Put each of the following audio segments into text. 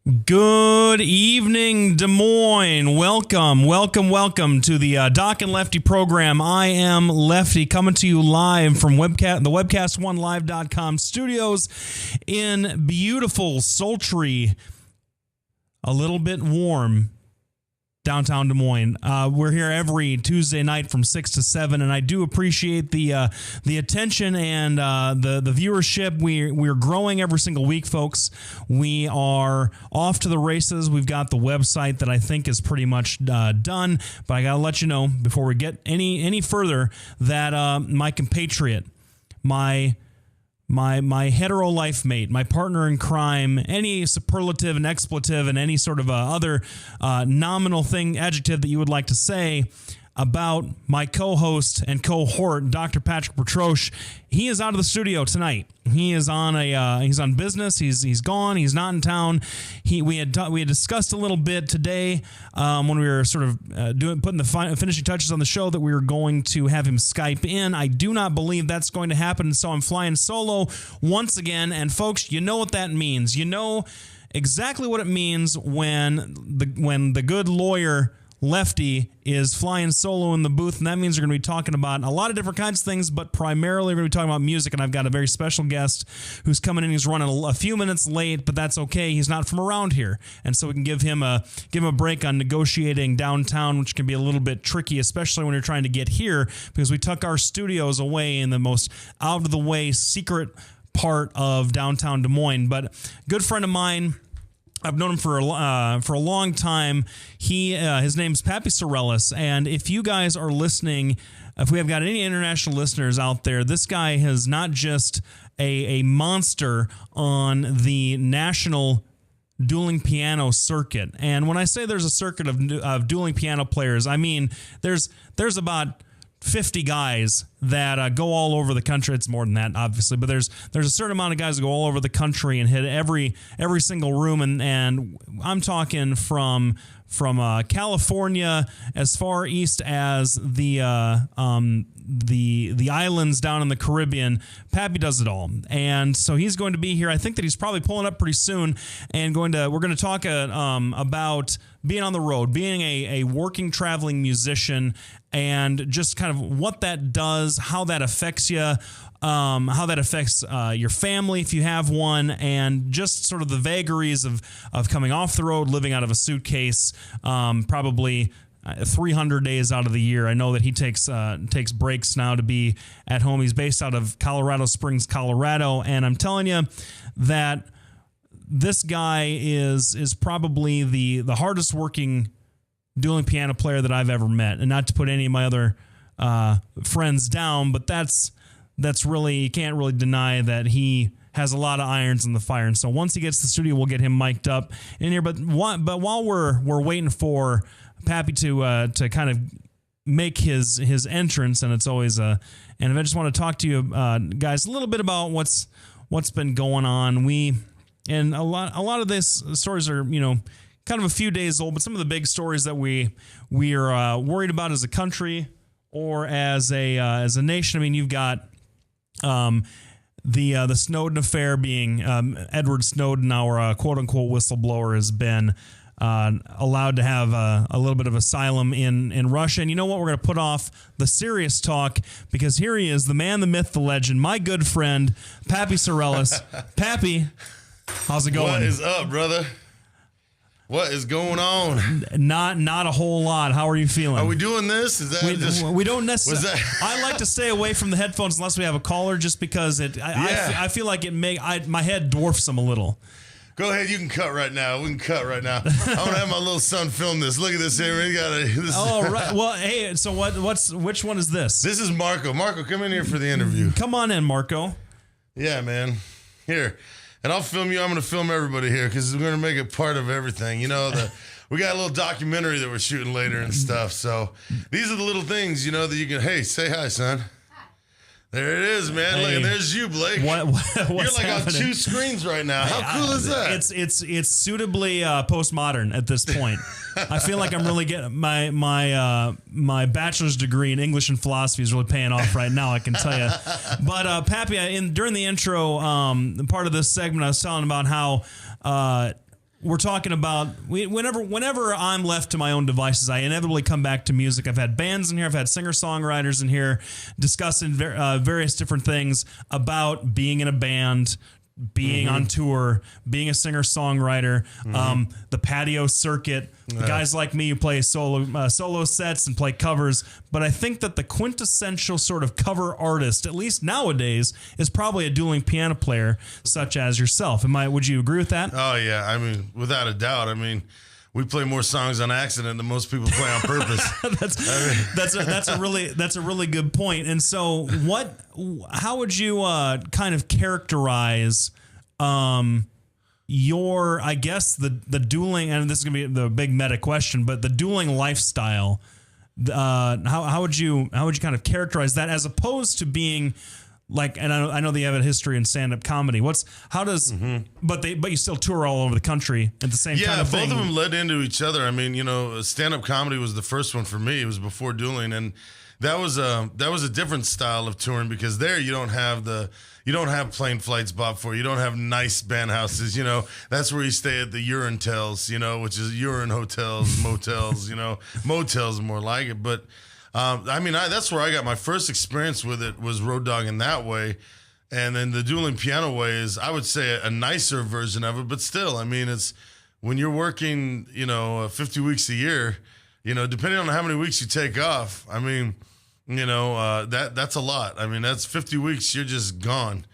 Good evening, Des Moines. Welcome to the Doc and Lefty program. I am Lefty, coming to you live from the webcast1live.com studios in beautiful, sultry, a little bit warm downtown Des Moines. We're here every Tuesday night from 6 to 7, and I do appreciate the attention and the viewership. We're growing every single week, folks. We are off to the races. We've got the website that I think is pretty much done, but I got to let you know before we get any further that my compatriot, my hetero life mate, my partner in crime, any superlative and expletive and any sort of other nominal adjective that you would like to say about my co-host and cohort, Dr. Patrick Petroche. He is out of the studio tonight. He is on he's on business. He's gone. He's not in town. We had discussed a little bit today when we were sort of putting the finishing touches on the show that we were going to have him Skype in. I do not believe that's going to happen, so I'm flying solo once again. And folks, you know what that means. You know exactly what it means when the good lawyer Lefty is flying solo in the booth, and that means we're going to be talking about a lot of different kinds of things, but primarily we're going to be talking about music, and I've got a very special guest who's coming in. He's running a few minutes late, but that's okay. He's not from around here, and so we can give him a break on negotiating downtown, which can be a little bit tricky, especially when you're trying to get here, because we took our studios away in the most out-of-the-way secret part of downtown Des Moines. But good friend of mine, I've known him for a long time. His name's Pappy Sorellis, and if you guys are listening, if we have got any international listeners out there, this guy is not just a monster on the national dueling piano circuit. And when I say there's a circuit of dueling piano players, I mean there's about 50 guys that go all over the country. It's more than that, obviously, but there's a certain amount of guys that go all over the country and hit every single room, and I'm talking from California as far east as the islands down in the Caribbean. Pappy does it all, and so he's going to be here. I think that he's probably pulling up pretty soon, and we're going to talk about being on the road, being a working, traveling musician, and just kind of what that does, how that affects you, how that affects your family if you have one, and just sort of the vagaries of coming off the road, living out of a suitcase, probably 300 days out of the year. I know that he takes breaks now to be at home. He's based out of Colorado Springs, Colorado, and I'm telling you that this guy is probably the hardest working dueling piano player that I've ever met. And not to put any of my other friends down, but that's really, you can't really deny that he has a lot of irons in the fire. And so once he gets to the studio, we'll get him mic'd up in here. But while we're waiting for Pappy to kind of make his entrance, and it's always and I just want to talk to you guys a little bit about what's been going on. And a lot of these stories are, kind of a few days old, but some of the big stories that we are worried about as a country or as a nation. I mean, you've got the Snowden affair, being Edward Snowden, our quote unquote whistleblower, has been allowed to have a little bit of asylum in Russia. And you know what? We're going to put off the serious talk because here he is, the man, the myth, the legend, my good friend, Pappy Sorellis. Pappy, how's it going? What is up, brother? What is going on? Not a whole lot. How are you feeling? Are we doing this? Is that we don't necessarily. I like to stay away from the headphones unless we have a caller, just because I feel like my head dwarfs them a little. Go ahead, you can cut right now. We can cut right now. I'm gonna have my little son film this. Look at this here. Oh, right. Well, hey. So which one is this? This is Marco. Marco, come in here for the interview. Come on in, Marco. Yeah, man. Here. And I'll film you. I'm going to film everybody here because we're going to make it part of everything. We got a little documentary that we're shooting later and stuff. So these are the little things, that you can, hey, say hi, son. There it is, man. Hey. Look, and there's you, Blake. What's You're like happening? On two screens right now. How cool is that? It's suitably postmodern at this point. I feel like I'm really getting my bachelor's degree in English and philosophy is really paying off right now, I can tell you. But Pappy, during the intro part of this segment, I was telling about how we're talking about whenever I'm left to my own devices, I inevitably come back to music. I've had bands in here, I've had singer-songwriters in here discussing various different things about being in a band, being on tour, being a singer-songwriter, the patio circuit, guys like me who play solo sets and play covers. But I think that the quintessential sort of cover artist, at least nowadays, is probably a dueling piano player such as yourself. Would you agree with that? Oh, yeah. I mean, without a doubt. I mean, we play more songs on accident than most people play on purpose. That's a really good point. And so, how would you kind of characterize your, I guess, the dueling, and this is gonna be the big meta question, but the dueling lifestyle? How would you kind of characterize that as opposed to being like, and I know they have a history in stand-up comedy. But you still tour all over the country at the same kind of thing. Yeah, both of them led into each other. I mean, stand-up comedy was the first one for me. It was before dueling, and that was a different style of touring because there you don't have plane flights bought for you. You don't have nice band houses. That's where you stay at the Urintels, which is urine hotels, motels. Motels more like it, but. That's where I got my first experience with it was road dogging that way. And then the dueling piano way is, I would say, a nicer version of it. But still, I mean, it's when you're working, 50 weeks a year, depending on how many weeks you take off, I mean, that's a lot. I mean, that's 50 weeks, you're just gone.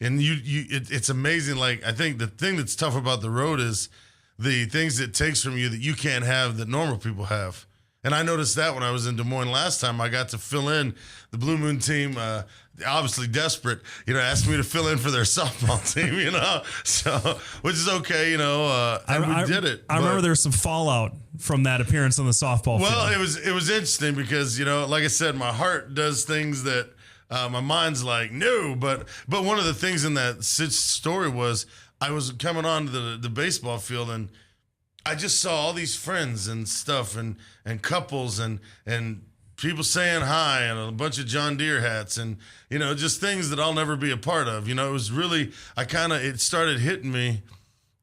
And it's amazing. Like, I think the thing that's tough about the road is the things it takes from you that you can't have that normal people have. And I noticed that when I was in Des Moines last time, I got to fill in the Blue Moon team, obviously desperate, asked me to fill in for their softball team, so, which is okay, and we did it. I remember there was some fallout from that appearance on the softball field. Well, it was interesting because, like I said, my heart does things that my mind's like, no, but one of the things in that story was I was coming onto the baseball field and I just saw all these friends and stuff and couples and people saying hi and a bunch of John Deere hats and, just things that I'll never be a part of. It was really, it started hitting me.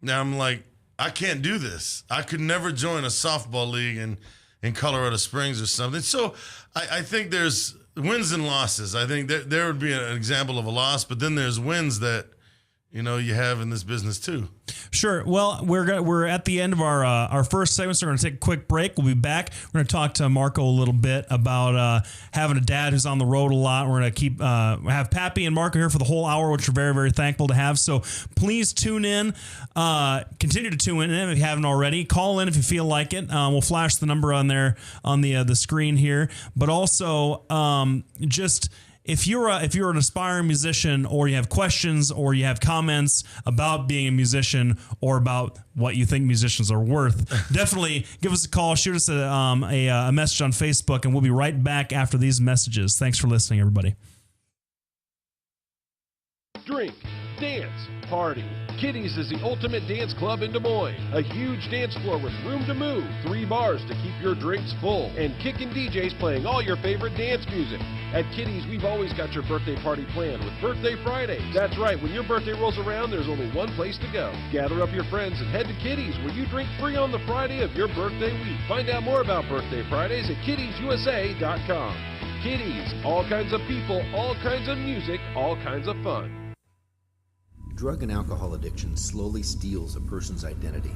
Now I'm like, I can't do this. I could never join a softball league in Colorado Springs or something. So I think there's wins and losses. I think there would be an example of a loss, but then there's wins that, you have in this business too. Sure. Well, we're at the end of our first segment, so we're going to take a quick break. We'll be back. We're going to talk to Marco a little bit about having a dad who's on the road a lot. We're going to have Pappy and Marco here for the whole hour, which we're very, very thankful to have. So please tune in. Continue to tune in if you haven't already. Call in if you feel like it. We'll flash the number on there on the screen here. But also just. If you're an aspiring musician or you have questions or you have comments about being a musician or about what you think musicians are worth, definitely give us a call, shoot us a message on Facebook, and we'll be right back after these messages. Thanks for listening, everybody. Drink, dance, party. Kitty's is the ultimate dance club in Des Moines. A huge dance floor with room to move, 3 bars to keep your drinks full, and kickin' DJs playing all your favorite dance music. At Kitty's, we've always got your birthday party planned with Birthday Fridays. That's right, when your birthday rolls around, there's only one place to go. Gather up your friends and head to Kitty's, where you drink free on the Friday of your birthday week. Find out more about Birthday Fridays at kittiesusa.com. Kitty's, all kinds of people, all kinds of music, all kinds of fun. Drug and alcohol addiction slowly steals a person's identity,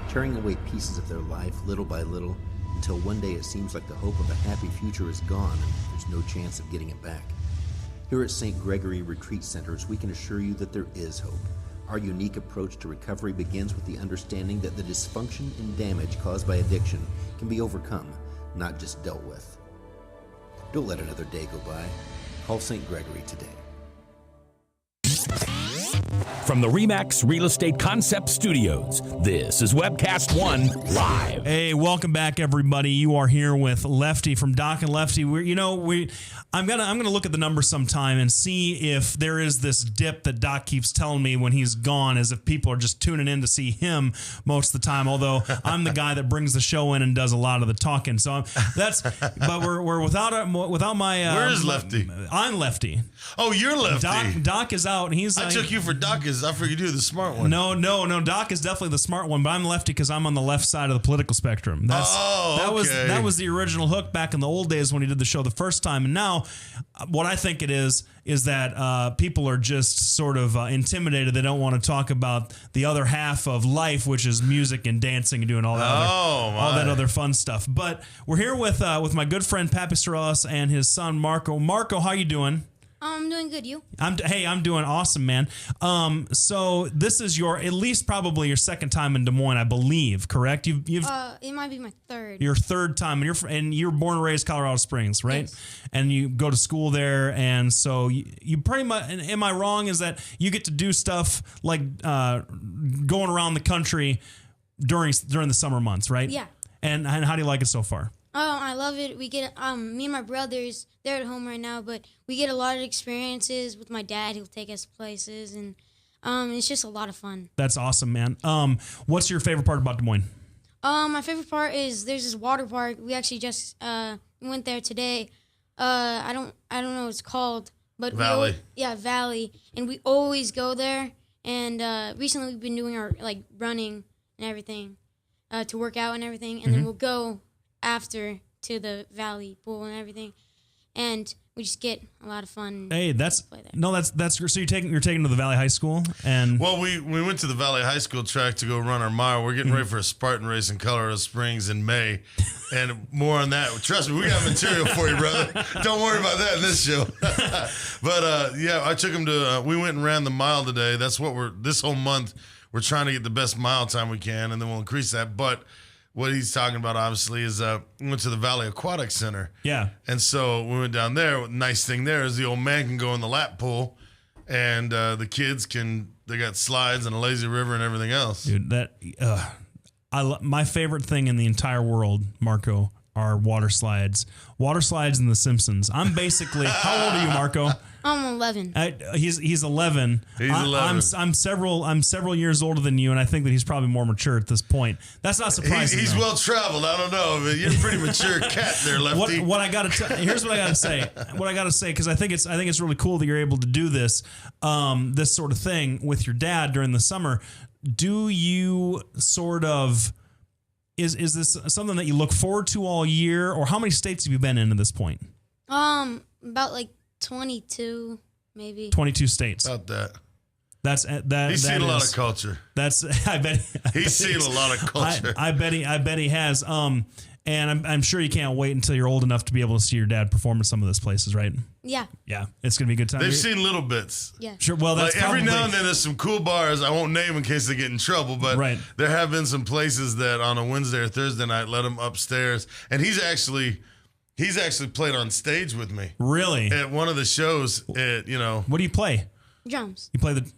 tearing away pieces of their life little by little until one day it seems like the hope of a happy future is gone and there's no chance of getting it back. Here at St. Gregory Retreat Centers, we can assure you that there is hope. Our unique approach to recovery begins with the understanding that the dysfunction and damage caused by addiction can be overcome, not just dealt with. Don't let another day go by. Call St. Gregory today. From the RE/MAX Real Estate Concept Studios, this is Webcast One Live. Hey, welcome back, everybody. You are here with Lefty from Doc and Lefty. I'm gonna look at the numbers sometime and see if there is this dip that Doc keeps telling me when he's gone, as if people are just tuning in to see him most of the time. Although I'm the guy that brings the show in and does a lot of the talking. So but we're without my. Where is Lefty? I'm Lefty. Oh, you're Lefty. Doc is out. And I took you for Doc is I figured you were the smart one. No. Doc is definitely the smart one, but I'm lefty because I'm on the left side of the political spectrum. Okay. That was the original hook back in the old days when he did the show the first time. And now, what I think it is that people are just sort of intimidated. They don't want to talk about the other half of life, which is music and dancing and doing all that other fun stuff. But we're here with my good friend Pappy Sorellis and his son Marco. Marco, how you doing? I'm doing good. You? I'm doing awesome, man. So this is at least probably your second time in Des Moines, I believe. Correct? You've it might be my third. Your third time, and you're born and raised Colorado Springs, right? Yes. And you go to school there, and so you pretty much. Am I wrong? Is that you get to do stuff like going around the country during the summer months, right? Yeah. And how do you like it so far? I love it. We get me and my brothers. They're at home right now, but we get a lot of experiences with my dad. He'll take us places, and it's just a lot of fun. That's awesome, man. What's your favorite part about Des Moines? My favorite part is there's this water park. We actually just went there today. I don't know what it's called, but Valley. Valley, and we always go there. And recently we've been doing our running and everything to work out and everything, and then we'll go after to the Valley pool and everything, and we just get a lot of fun. Hey, that's great. So you're taking to the Valley High School, and well, we went to the Valley High School track to go run our mile. We're getting ready for a Spartan race in Colorado Springs in May, and more on that. Trust me, we got material for you, brother. Don't worry about that in this show. But yeah, I took him to. We went and ran the mile today. That's what this whole month we're trying to get the best mile time we can, and then we'll increase that. But what he's talking about, obviously, is we went to the Valley Aquatic Center. Yeah. And so we went down there. Nice thing there is the old man can go in the lap pool, and the kids they got slides and a lazy river and everything else. Dude, my favorite thing in the entire world, Marco, are water slides. Water slides and The Simpsons. I'm basically, how old are you, Marco? I'm 11. He's 11. He's 11. I'm several years older than you, and I think that he's probably more mature at this point. That's not surprising. He's well traveled. I don't know, but you're a pretty mature cat there, Lefty. Here's what I got to say. What I got to say, because I think it's really cool that you're able to do this sort of thing with your dad during the summer. Do you sort of? Is this something that you look forward to all year, or how many states have you been in at this point? About like 22, maybe. 22 states. About that. That's that. He's seen a lot of culture. I bet he's seen a lot of culture. I bet he has. And I'm sure you can't wait until you're old enough to be able to see your dad perform at some of those places, right? Yeah. Yeah, it's gonna be a good time. They've seen little bits. Yeah. Sure. Well, that's like every now and then there's some cool bars. I won't name in case they get in trouble, but there have been some places that on a Wednesday or Thursday night let him upstairs, and he's actually played on stage with me. Really? At one of the shows. What do you play? Drums. You play the.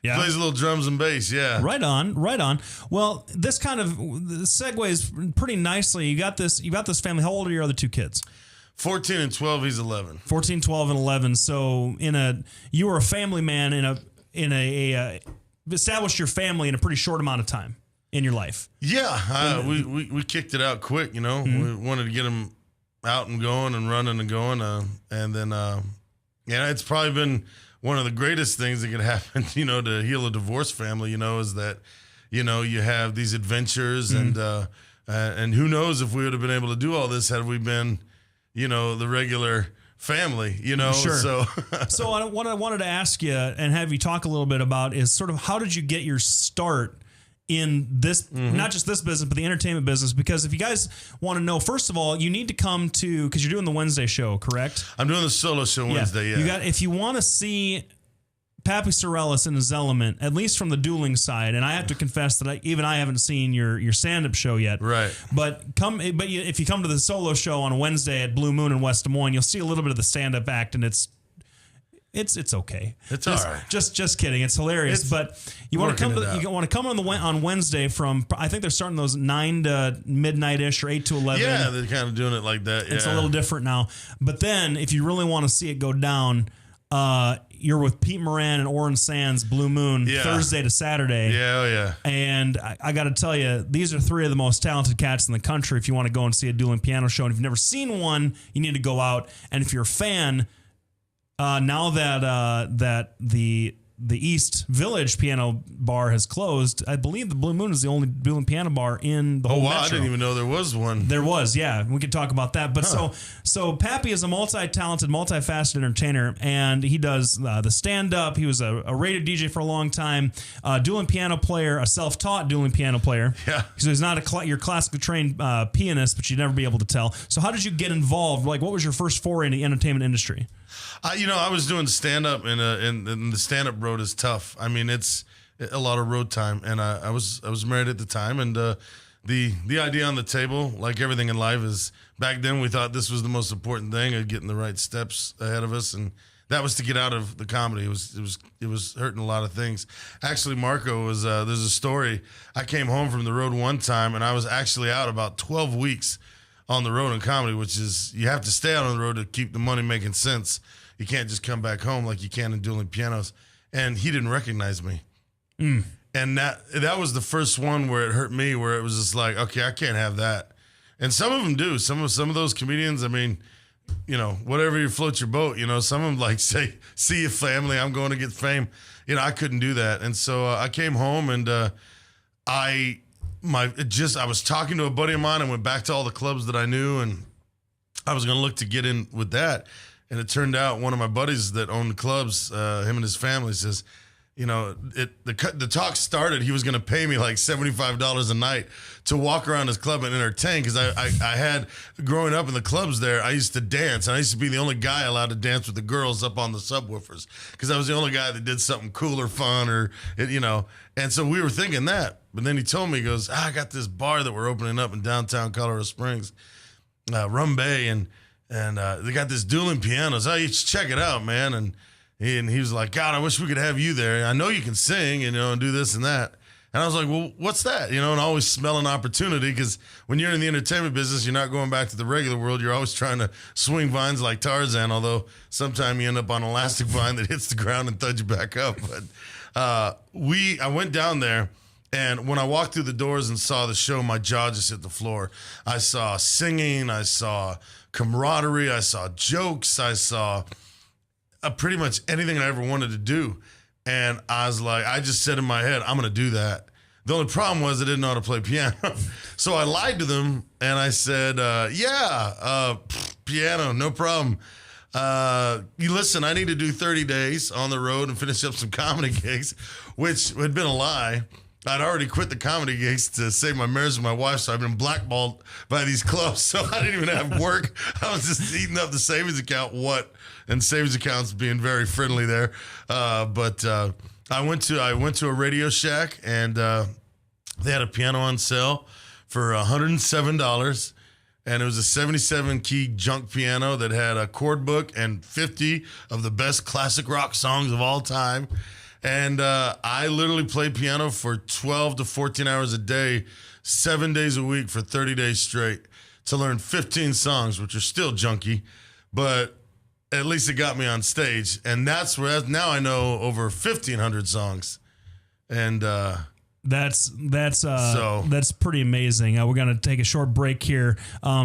Yeah. Plays a little drums and bass, yeah. Right on. Well, this kind of segues pretty nicely. You got this family. How old are your other two kids? 14 and 12, he's 11. 14, 12, and 11. So you were a family man established your family in a pretty short amount of time in your life. Yeah, we kicked it out quick, Mm-hmm. We wanted to get him out and going and running and going. And then, it's probably been one of the greatest things that could happen, to heal a divorced family, is that, you have these adventures and who knows if we would have been able to do all this had we been, the regular family, Sure. So, what I wanted to ask you and have you talk a little bit about is sort of how did you get your start in this, not just this business, but the entertainment business? Because if you guys want to know, first of all, you need to come to, because you're doing the Wednesday show, correct? I'm doing the solo show Wednesday, yeah. If you want to see Pappy Sorellis in his element, at least from the dueling side, and I have to confess that I haven't seen your stand-up show yet. Right. But if you come to the solo show on Wednesday at Blue Moon in West Des Moines, you'll see a little bit of the stand-up act, and it's okay. It's all right. Just kidding. It's hilarious. But you want to come on Wednesday from, I think they're starting those 9 to midnight-ish or 8 to 11. Yeah, they're kind of doing it like that. Yeah. It's a little different now. But then if you really want to see it go down, you're with Pete Moran and Oren Sands, Blue Moon, Thursday to Saturday. Yeah, yeah. And I got to tell you, these are 3 of the most talented cats in the country. If you want to go and see a dueling piano show, and if you've never seen one, you need to go out. And if you're a fan, now that the East Village Piano Bar has closed. I believe the Blue Moon is the only piano bar in the whole metro. I didn't even know there was one. There was, yeah. We could talk about that. But so Pappy is a multi-talented, multifaceted entertainer, and he does the stand-up. He was a rated DJ for a long time, dueling piano player, a self-taught dueling piano player. Yeah. So he's not your classically trained pianist, but you'd never be able to tell. So how did you get involved? Like, what was your first foray in the entertainment industry? I was doing stand-up, and the stand-up road is tough. I mean, it's a lot of road time, and I was married at the time, and the idea on the table, like everything in life, is back then we thought this was the most important thing, of getting the right steps ahead of us, and that was to get out of the comedy. It was hurting a lot of things. Actually, Marco was there's a story. I came home from the road one time, and I was actually out about 12 weeks on the road in comedy, which is, you have to stay out on the road to keep the money making sense. You can't just come back home like you can in dueling pianos. And he didn't recognize me. And that was the first one where it hurt me, where it was just like, okay, I can't have that. And some of them do. Some of those comedians, I mean, whatever you float your boat, some of them like say, see you family, I'm going to get fame. I couldn't do that. And so I came home, and I was talking to a buddy of mine and went back to all the clubs that I knew, and I was going to look to get in with that. And it turned out one of my buddies that owned the clubs, him and his family, says, the talk started, he was going to pay me like $75 a night to walk around his club and entertain, because I had, growing up in the clubs there, I used to dance, and I used to be the only guy allowed to dance with the girls up on the subwoofers, because I was the only guy that did something cool or fun, and so we were thinking that. But then he told me, he goes, I got this bar that we're opening up in downtown Colorado Springs, Rum Bay, and they got this dueling pianos. Oh, you should check it out, man. And he was like, God, I wish we could have you there. I know you can sing, and do this and that. And I was like, well, what's that? And always smell an opportunity, because when you're in the entertainment business, you're not going back to the regular world. You're always trying to swing vines like Tarzan, although sometimes you end up on an elastic vine that hits the ground and thuds you back up. But I went down there, and when I walked through the doors and saw the show, my jaw just hit the floor. I saw singing, I saw camaraderie, I saw jokes, I saw pretty much anything I ever wanted to do. And I was like, I just said in my head, I'm going to do that. The only problem was I didn't know how to play piano. So I lied to them, and I said, piano, no problem. You listen, I need to do 30 days on the road and finish up some comedy gigs, which had been a lie. I'd already quit the comedy gigs to save my marriage with my wife, so I've been blackballed by these clubs. So I didn't even have work. I was just eating up the savings account. And savings accounts being very friendly there. But I went to a Radio Shack, and they had a piano on sale for $107. And it was a 77-key junk piano that had a chord book and 50 of the best classic rock songs of all time. And I literally played piano for 12 to 14 hours a day, 7 days a week for 30 days straight to learn 15 songs, which are still junky, but at least it got me on stage. And that's where now I know over 1,500 songs. And That's pretty amazing. We're going to take a short break here.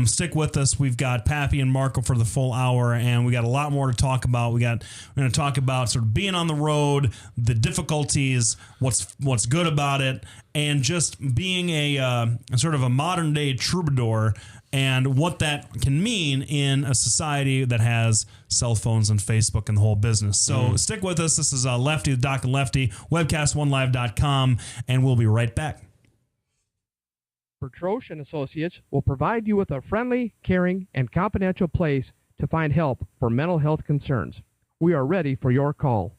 Stick with us. We've got Pappy and Marco for the full hour, and we got a lot more to talk about. We're going to talk about sort of being on the road, the difficulties, what's good about it, and just being a sort of a modern day troubadour, and what that can mean in a society that has cell phones and Facebook and the whole business. So stick with us. This is Lefty, the Doc and Lefty, webcast1live.com, and we'll be right back. Bertroche and Associates will provide you with a friendly, caring, and confidential place to find help for mental health concerns. We are ready for your call.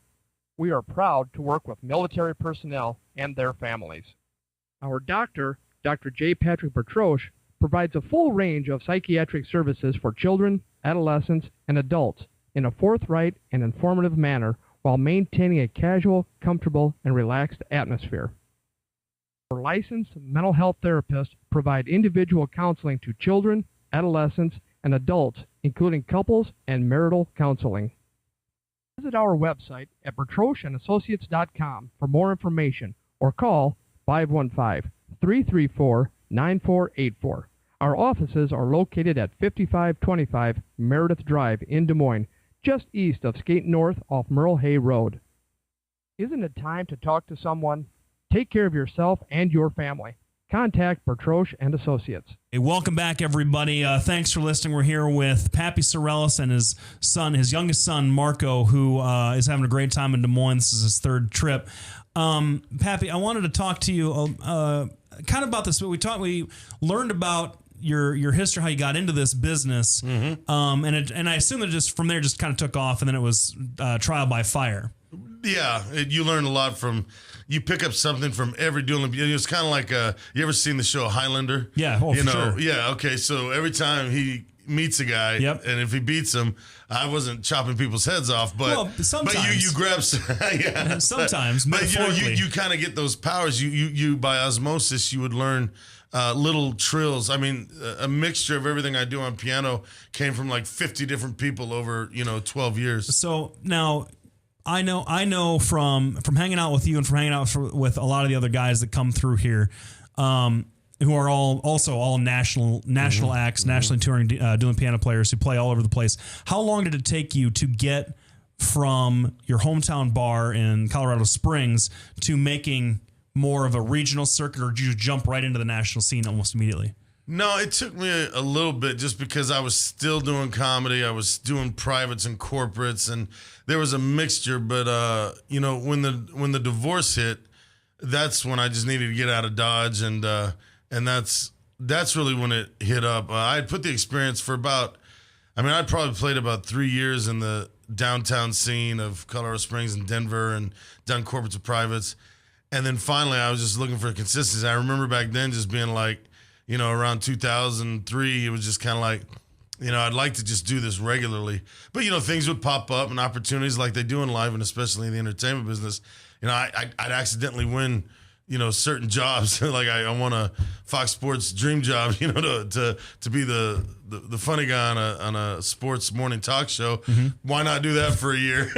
We are proud to work with military personnel and their families. Our doctor, Dr. J. Patrick Bertroche, provides a full range of psychiatric services for children, adolescents, and adults in a forthright and informative manner while maintaining a casual, comfortable, and relaxed atmosphere. Our licensed mental health therapists provide individual counseling to children, adolescents, and adults, including couples and marital counseling. Visit our website at bertrocheandassociates.com for more information, or call 515-334-9484. Our offices are located at 5525 Meredith Drive in Des Moines, just east of Skate North off Merle Hay Road. Isn't it time to talk to someone? Take care of yourself and your family. Contact Bertroche and Associates. Hey, welcome back, everybody. Thanks for listening. We're here with Pappy Sorellis and his son, his youngest son, Marco, who is having a great time in Des Moines. This is his third trip. Pappy, I wanted to talk to you kind of about this. We learned about your history, how you got into this business, and I assume that just from there just kind of took off, and then it was trial by fire. Yeah, you learn a lot from. You pick up something from every dueling. It's kind of like you ever seen the show Highlander? Yeah, for sure. Yeah, okay. So every time he meets a guy, and if he beats him, I wasn't chopping people's heads off, but sometimes you grab yeah, sometimes, but you kind of get those powers. You by osmosis you would learn little trills. I mean, a mixture of everything I do on piano came from like 50 different people over 12 years. So now. I know from hanging out with you and from hanging out with a lot of the other guys that come through here, who are all national acts, nationally touring dueling piano players who play all over the place. How long did it take you to get from your hometown bar in Colorado Springs to making more of a regional circuit, or did you jump right into the national scene almost immediately? No, it took me a little bit just because I was still doing comedy. I was doing privates and corporates, and there was a mixture. But when the divorce hit, that's when I just needed to get out of Dodge, and that's really when it hit up. I had put the experience for I'd probably played about 3 years in the downtown scene of Colorado Springs and Denver, and done corporates and privates, and then finally I was just looking for consistency. I remember back then just being like, around 2003, it was just kind of like, I'd like to just do this regularly. But, things would pop up and opportunities like they do in life, and especially in the entertainment business. I'd accidentally win, certain jobs. Like I won a Fox Sports dream job, to be the funny guy on a sports morning talk show. Mm-hmm. Why not do that for a year?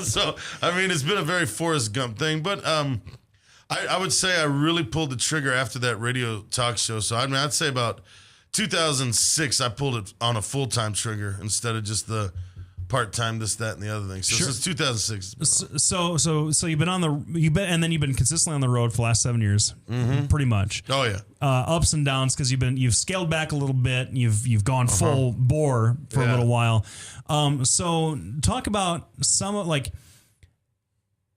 So, it's been a very Forrest Gump thing. But, I would say I really pulled the trigger after that radio talk show. So I'd say about 2006, I pulled it on a full-time trigger instead of just the part-time, this, that, and the other thing. So sure. Since 2006. So you've been and then you've been consistently on the road for the last 7 years, pretty much. Oh yeah. Ups and downs because you've scaled back a little bit. You've gone full bore for a little while. So talk about some of like.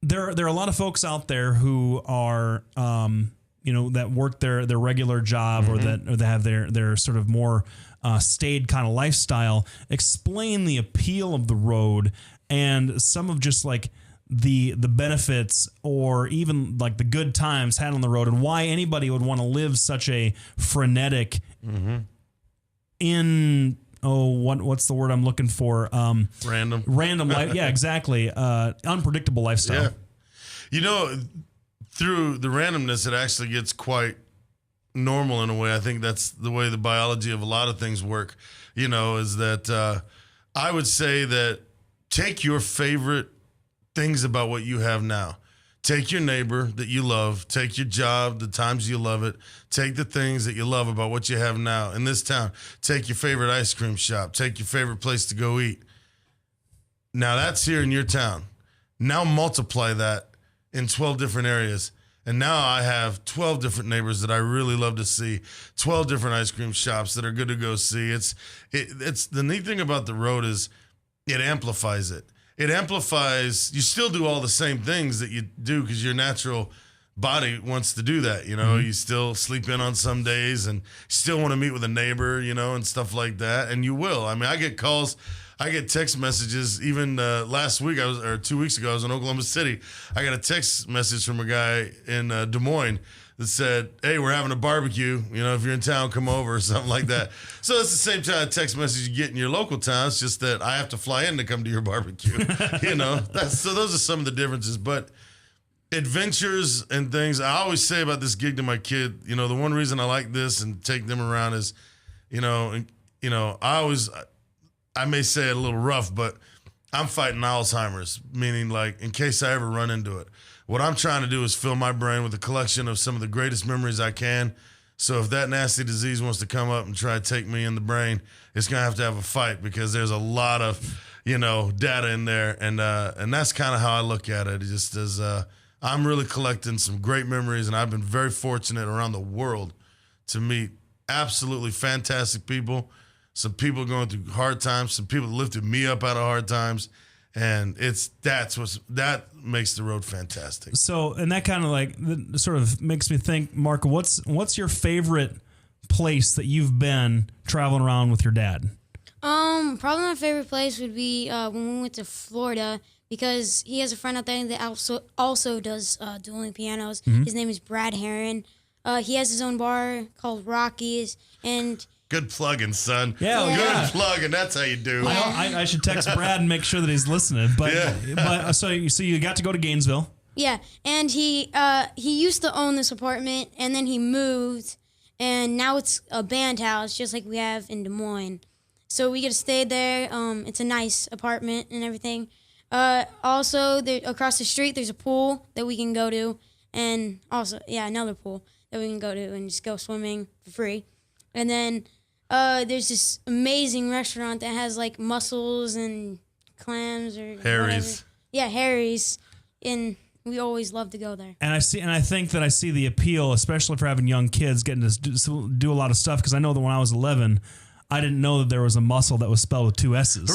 There are a lot of folks out there who are, that work their regular job or that have their sort of more staid kind of lifestyle. Explain the appeal of the road and some of just like the benefits or even like the good times had on the road, and why anybody would want to live such a frenetic what's the word I'm looking for? Random life. Yeah, exactly. Unpredictable lifestyle. Yeah. Through the randomness, it actually gets quite normal in a way. I think that's the way the biology of a lot of things work, is that I would say that take your favorite things about what you have now. Take your neighbor that you love, take your job, the times you love it, take the things that you love about what you have now in this town. Take your favorite ice cream shop, take your favorite place to go eat. Now that's here in your town. Now multiply that in 12 different areas. And now I have 12 different neighbors that I really love to see, 12 different ice cream shops that are good to go see. It's the neat thing about the road is it amplifies it. It amplifies, you still do all the same things that you do because your natural body wants to do that. You still sleep in on some days and still want to meet with a neighbor, and stuff like that. And you will. I get calls, I get text messages. Even last week, 2 weeks ago, I was in Oklahoma City. I got a text message from a guy in Des Moines that said, "Hey, we're having a barbecue. If you're in town, come over," or something like that. So it's the same kind of text message you get in your local town. It's just that I have to fly in to come to your barbecue. So those are some of the differences. But adventures and things, I always say about this gig to my kid, the one reason I like this and take them around is, I may say it a little rough, but I'm fighting Alzheimer's, meaning like in case I ever run into it. What I'm trying to do is fill my brain with a collection of some of the greatest memories I can. So if that nasty disease wants to come up and try to take me in the brain, it's going to have a fight because there's a lot of, data in there, and that's kind of how I look at it. It just as I'm really collecting some great memories, and I've been very fortunate around the world to meet absolutely fantastic people. Some people going through hard times, some people lifted me up out of hard times, and that makes the road fantastic. So, and that kind of sort of makes me think, Mark, what's your favorite place that you've been traveling around with your dad? Probably my favorite place would be when we went to Florida, because he has a friend out there that also does dueling pianos. Mm-hmm. His name is Brad Heron. He has his own bar called Rockies, and Good plugging, son. Yeah. Good plugging. That's how you do. I should text Brad and make sure that he's listening. But so you got to go to Gainesville. Yeah, and he used to own this apartment, and then he moved, and now it's a band house, just like we have in Des Moines. So we get to stay there. It's a nice apartment and everything. Also, across the street, there's a pool that we can go to, and also, another pool that we can go to and just go swimming for free. And then there's this amazing restaurant that has like mussels and clams or Harry's. whatever. Yeah, Harry's, and we always love to go there. And I think that I see the appeal, especially for having young kids, getting to do a lot of stuff. Because I know that when I was 11, I didn't know that there was a mussel that was spelled with 2 S's.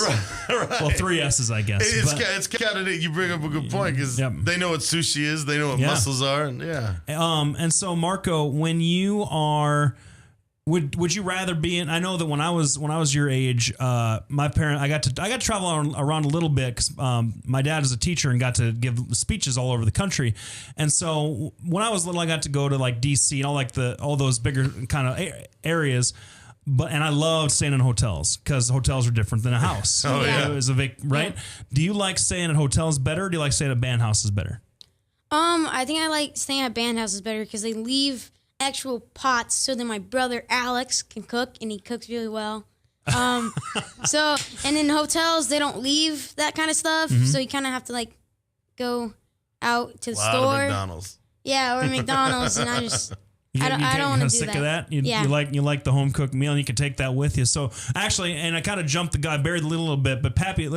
Right. Well, 3 S's, I guess. It's kind of you bring up a good point, because they know what sushi is, they know what mussels are, and And so, Marco, when you are, would you rather be in? I know that when I was your age, my parent, I got to travel around a little bit, because my dad is a teacher and got to give speeches all over the country. And so when I was little, I got to go to like DC and all those bigger kind of areas. And I loved staying in hotels, because hotels are different than a house. Oh, yeah. It was right? Yeah. Do you like staying at hotels better, or do you like staying at band houses better? I think I like staying at band houses better, because they leave actual pots so that my brother Alex can cook, and he cooks really well. And in hotels, they don't leave that kind of stuff, so you kind of have to like go out to the store. McDonald's. Yeah, or McDonald's, and I just... I don't want to do sick that. of that. You like the home cooked meal, and you can take that with you. So actually, and I kind of jumped the guy, buried the lead a little bit, but Pappy,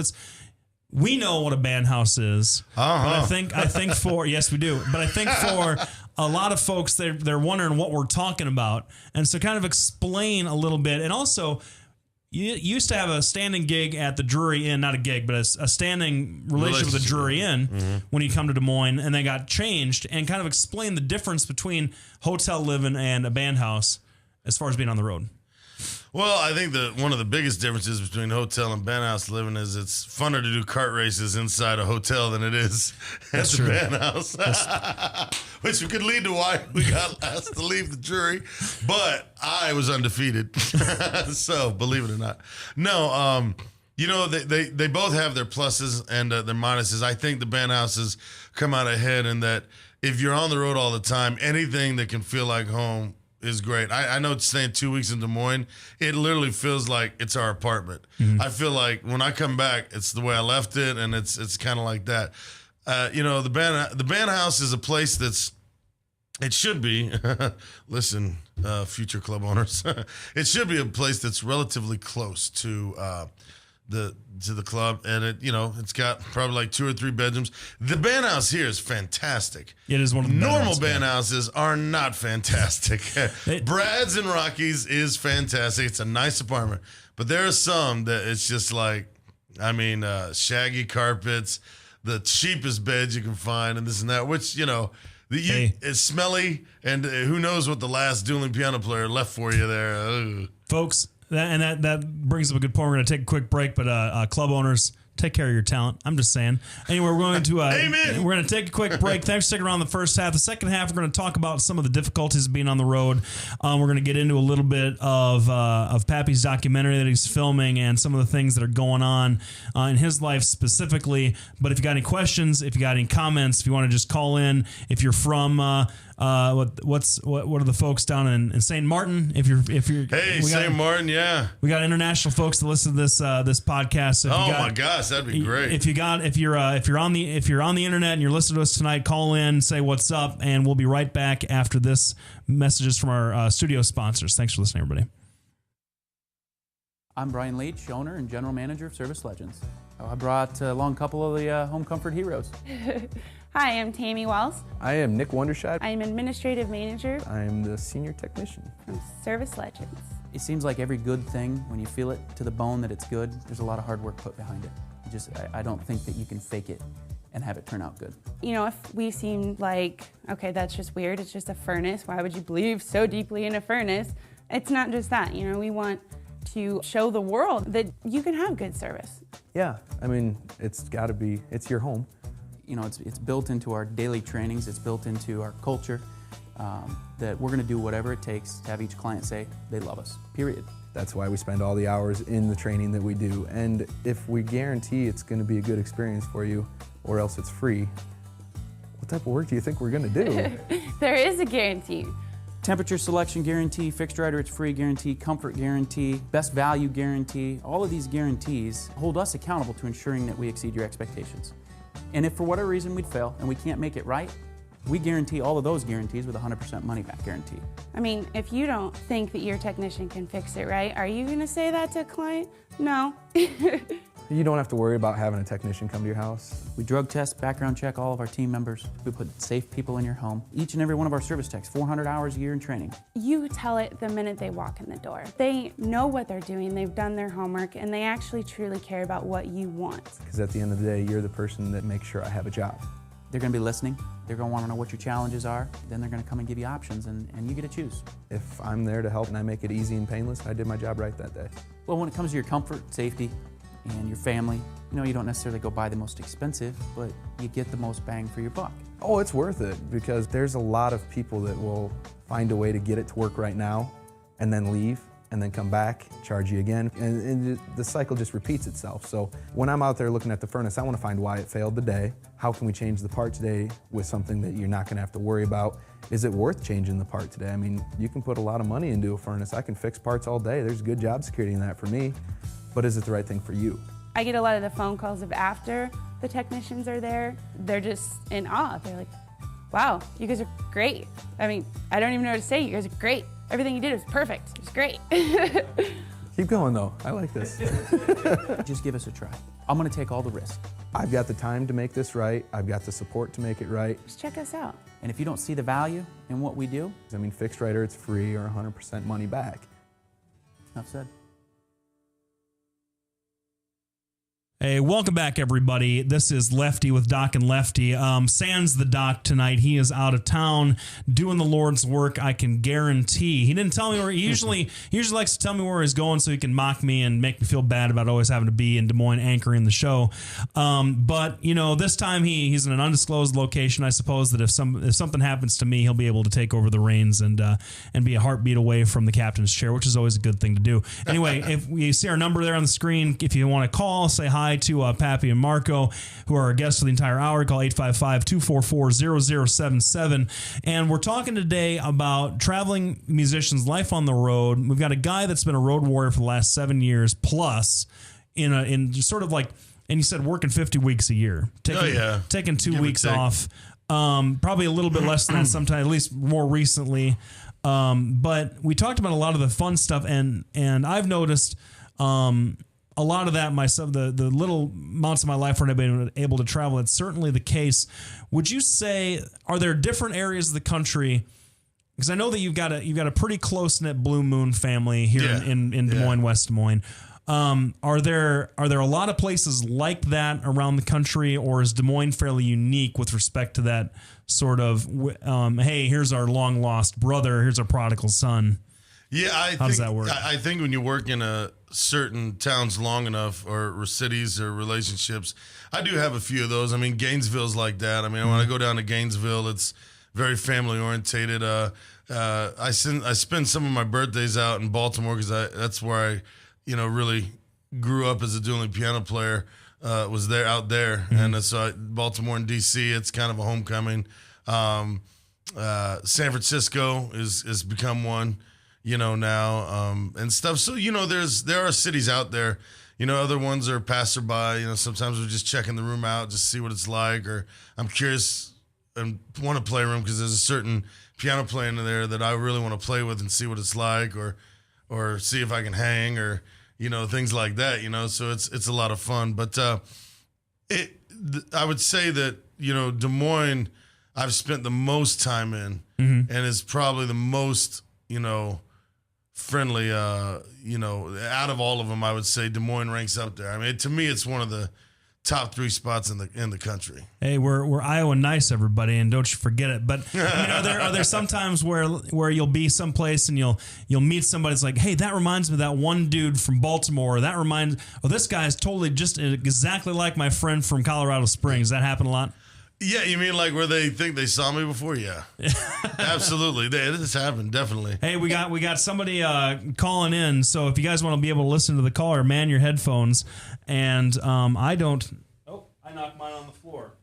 we know what a band house is. Uh-huh. But I think for yes, we do. But I think for a lot of folks, they're wondering what we're talking about, and so kind of explain a little bit, and also. You used to have a standing gig at the Drury Inn, not a gig, but a standing relationship with the Drury Inn when you come to Des Moines, and they got changed, and kind of explain the difference between hotel living and a band house as far as being on the road. Well, I think that one of the biggest differences between hotel and band house living is it's funner to do kart races inside a hotel than it is at the band house, which could lead to why we got asked to leave the Drury. But I was undefeated, so believe it or not. No, they both have their pluses and their minuses. I think the band houses come out ahead in that if you're on the road all the time, anything that can feel like home is great. I know staying 2 weeks in Des Moines, it literally feels like it's our apartment. Mm-hmm. I feel like when I come back, it's the way I left it, and it's kind of like that. The band house is a place it should be. Listen, future club owners, it should be a place that's relatively close to the club, and it's got probably like 2 or 3 bedrooms. The band house here is fantastic. It is one of the normal band houses are not fantastic. Brad's and Rocky's is fantastic. It's a nice apartment, but there are some that it's just like, shaggy carpets, the cheapest beds you can find, and this and that, which it's smelly, and who knows what the last dueling piano player left for you there. Ugh. Folks. That brings up a good point. We're going to take a quick break, but club owners, take care of your talent. I'm just saying. Anyway, we're going to Amen. We're going to take a quick break. Thanks for sticking around the first half. The second half, we're going to talk about some of the difficulties of being on the road. We're going to get into a little bit of Pappy's documentary that he's filming and some of the things that are going on in his life specifically. But if you got any questions, if you got any comments, if you want to just call in, if you're from what are the folks down in St. Martin? If you're St. Martin, yeah, we got international folks that listen to this podcast. So my gosh, that'd be great. If you're on the internet and you're listening to us tonight, call in, say what's up, and we'll be right back after this messages from our studio sponsors. Thanks for listening, everybody. I'm Brian Leach, owner and general manager of Service Legends. I brought along a couple of the home comfort heroes. Hi, I'm Tammy Wells. I am Nick Wondershot. I am administrative manager I am the senior technician from Service Legends. It seems like every good thing, when you feel it to the bone that it's good, there's a lot of hard work put behind it. I don't think that you can fake it and have it turn out good. You know, if we seem like, okay, that's just weird, it's just a furnace, why would you believe so deeply in a furnace? It's not just that, you know, we want to show the world that you can have good service. Yeah, I mean, it's your home. You know, it's built into our daily trainings, it's built into our culture, that we're gonna do whatever it takes to have each client say they love us, period. That's why we spend all the hours in the training that we do. And if we guarantee it's gonna be a good experience for you, or else it's free, what type of work do you think we're gonna do? There is a guarantee. Temperature selection guarantee, fixed right or it's free guarantee, comfort guarantee, best value guarantee. All of these guarantees hold us accountable to ensuring that we exceed your expectations. And if for whatever reason we'd fail and we can't make it right, we guarantee all of those guarantees with a 100% money back guarantee. I mean, if you don't think that your technician can fix it right, are you gonna say that to a client? No. You don't have to worry about having a technician come to your house. We drug test, background check all of our team members. We put safe people in your home. Each and every one of our service techs, 400 hours a year in training. You tell it the minute they walk in the door. They know what they're doing, they've done their homework, and they actually truly care about what you want. Because at the end of the day, you're the person that makes sure I have a job. They're gonna be listening. They're gonna wanna know what your challenges are. Then they're gonna come and give you options, and you get to choose. If I'm there to help and I make it easy and painless, I did my job right that day. Well, when it comes to your comfort, safety, and your family, you know, you don't necessarily go buy the most expensive, but you get the most bang for your buck. Oh, it's worth it, because there's a lot of people that will find a way to get it to work right now and then leave and then come back, charge you again, and the cycle just repeats itself. So when I'm out there looking at the furnace, I want to find why it failed today. How can we change the part today with something that you're not going to have to worry about? Is it worth changing the part today? I mean, you can put a lot of money into a furnace. I can fix parts all day. There's good job security in that for me, but is it the right thing for you? I get a lot of the phone calls of after the technicians are there. They're just in awe. They're like, wow, you guys are great. I mean, I don't even know what to say. You guys are great. Everything you did was perfect. It was great. Keep going though, I like this. Just give us a try. I'm gonna take all the risk. I've got the time to make this right. I've got the support to make it right. Just check us out. And if you don't see the value in what we do, I mean, fixed right or it's free or 100% money back. enough said. Hey, welcome back, everybody. This is Lefty with Doc and Lefty. Sans the Doc tonight. He is out of town doing the Lord's work, I can guarantee. He didn't tell me where. He usually likes to tell me where he's going so he can mock me and make me feel bad about always having to be in Des Moines anchoring the show. But you know, this time he's in an undisclosed location. I suppose that if something happens to me, he'll be able to take over the reins and be a heartbeat away from the captain's chair, which is always a good thing to do. Anyway, if you see our number there on the screen, if you want to call, say hi to Pappy and Marco, who are our guests for the entire hour. Call 855-244-0077. And we're talking today about traveling musicians' life on the road. We've got a guy that's been a road warrior for the last 7 years plus in sort of like, and you said working 50 weeks a year. Taking 2 weeks off. Probably a little bit less than that sometime, at least more recently. But we talked about a lot of the fun stuff, and I've noticed a lot of that myself, the little amounts of my life where I've been able to travel, it's certainly the case. Would you say, are there different areas of the country? Because I know that you've got a pretty close-knit Blue Moon family here in Des Moines, West Des Moines. Are there a lot of places like that around the country, or is Des Moines fairly unique with respect to that sort of, hey, here's our long-lost brother, here's our prodigal son? Yeah, How does that work? I think when you work in a certain towns long enough, or cities or relationships, I do have a few of those. I mean, Gainesville's like that. I mean, when I go down to Gainesville, it's very family orientated. I spend some of my birthdays out in Baltimore because that's where I, really grew up as a dueling piano player. Was there out there, and so Baltimore and DC, it's kind of a homecoming. San Francisco has become one. Now, and stuff. So, there are cities out there, other ones are passerby, sometimes we're just checking the room out, just see what it's like, or I'm curious and want to play a room because there's a certain piano player in there that I really want to play with and see what it's like, or see if I can hang, or, things like that, so it's a lot of fun. But I would say that, Des Moines, I've spent the most time in, and is probably the most, friendly, out of all of them. I would say Des Moines ranks up there. I mean, to me, it's one of the top 3 spots in the country. Hey, we're Iowa nice, everybody, and don't you forget it. But are there some times where you'll be someplace and you'll meet somebody that's like, hey, that reminds me of that one dude from Baltimore. Or that reminds, this guy is totally just exactly like my friend from Colorado Springs. That happen a lot? Yeah, you mean like where they think they saw me before? Yeah, absolutely. This happened, definitely. Hey, we got somebody calling in. So if you guys want to be able to listen to the caller, man your headphones. And I knocked mine on the floor,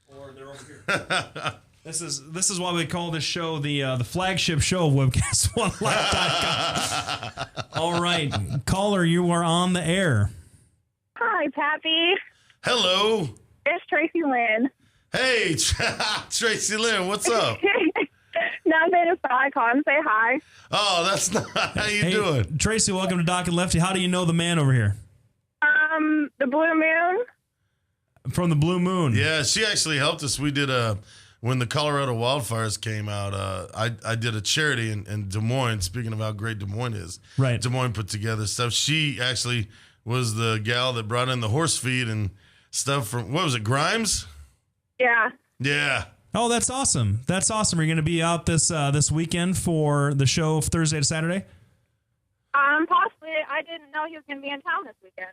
or they're over here. This is why we call this show the flagship show of webcast1live.com. All right, caller, you are on the air. Hi, Pappy. Hello. It's Tracy Lynn. Hey, Tracy Lynn, what's up? Nothing. Just thought I'd call and say hi. Oh, that's not how you doing. Tracy, welcome to Doc and Lefty. How do you know the man over here? The Blue Moon. From the Blue Moon. Yeah, she actually helped us. We did when the Colorado wildfires came out, I did a charity in Des Moines, speaking of how great Des Moines is. Right. Des Moines put together stuff. She actually was the gal that brought in the horse feed and stuff from, what was it, Grimes? Yeah. Yeah. Oh, that's awesome. That's awesome. Are you going to be out this weekend for the show Thursday to Saturday? Possibly. I didn't know he was going to be in town this weekend.